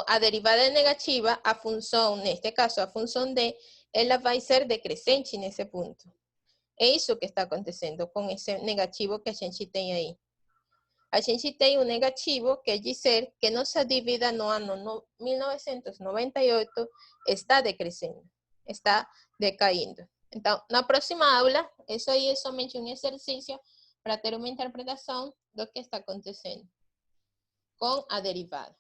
a derivada é negativa, a função, neste caso a função D, ela vai ser decrescente nesse ponto. É isso que está acontecendo com esse negativo que a gente tem aí. A gente tem um negativo, quer dizer que nossa dívida no ano 1998 está decrescendo, está decaindo. Então, na próxima aula, isso aí é somente um exercício para ter uma interpretação do que está acontecendo com a derivada.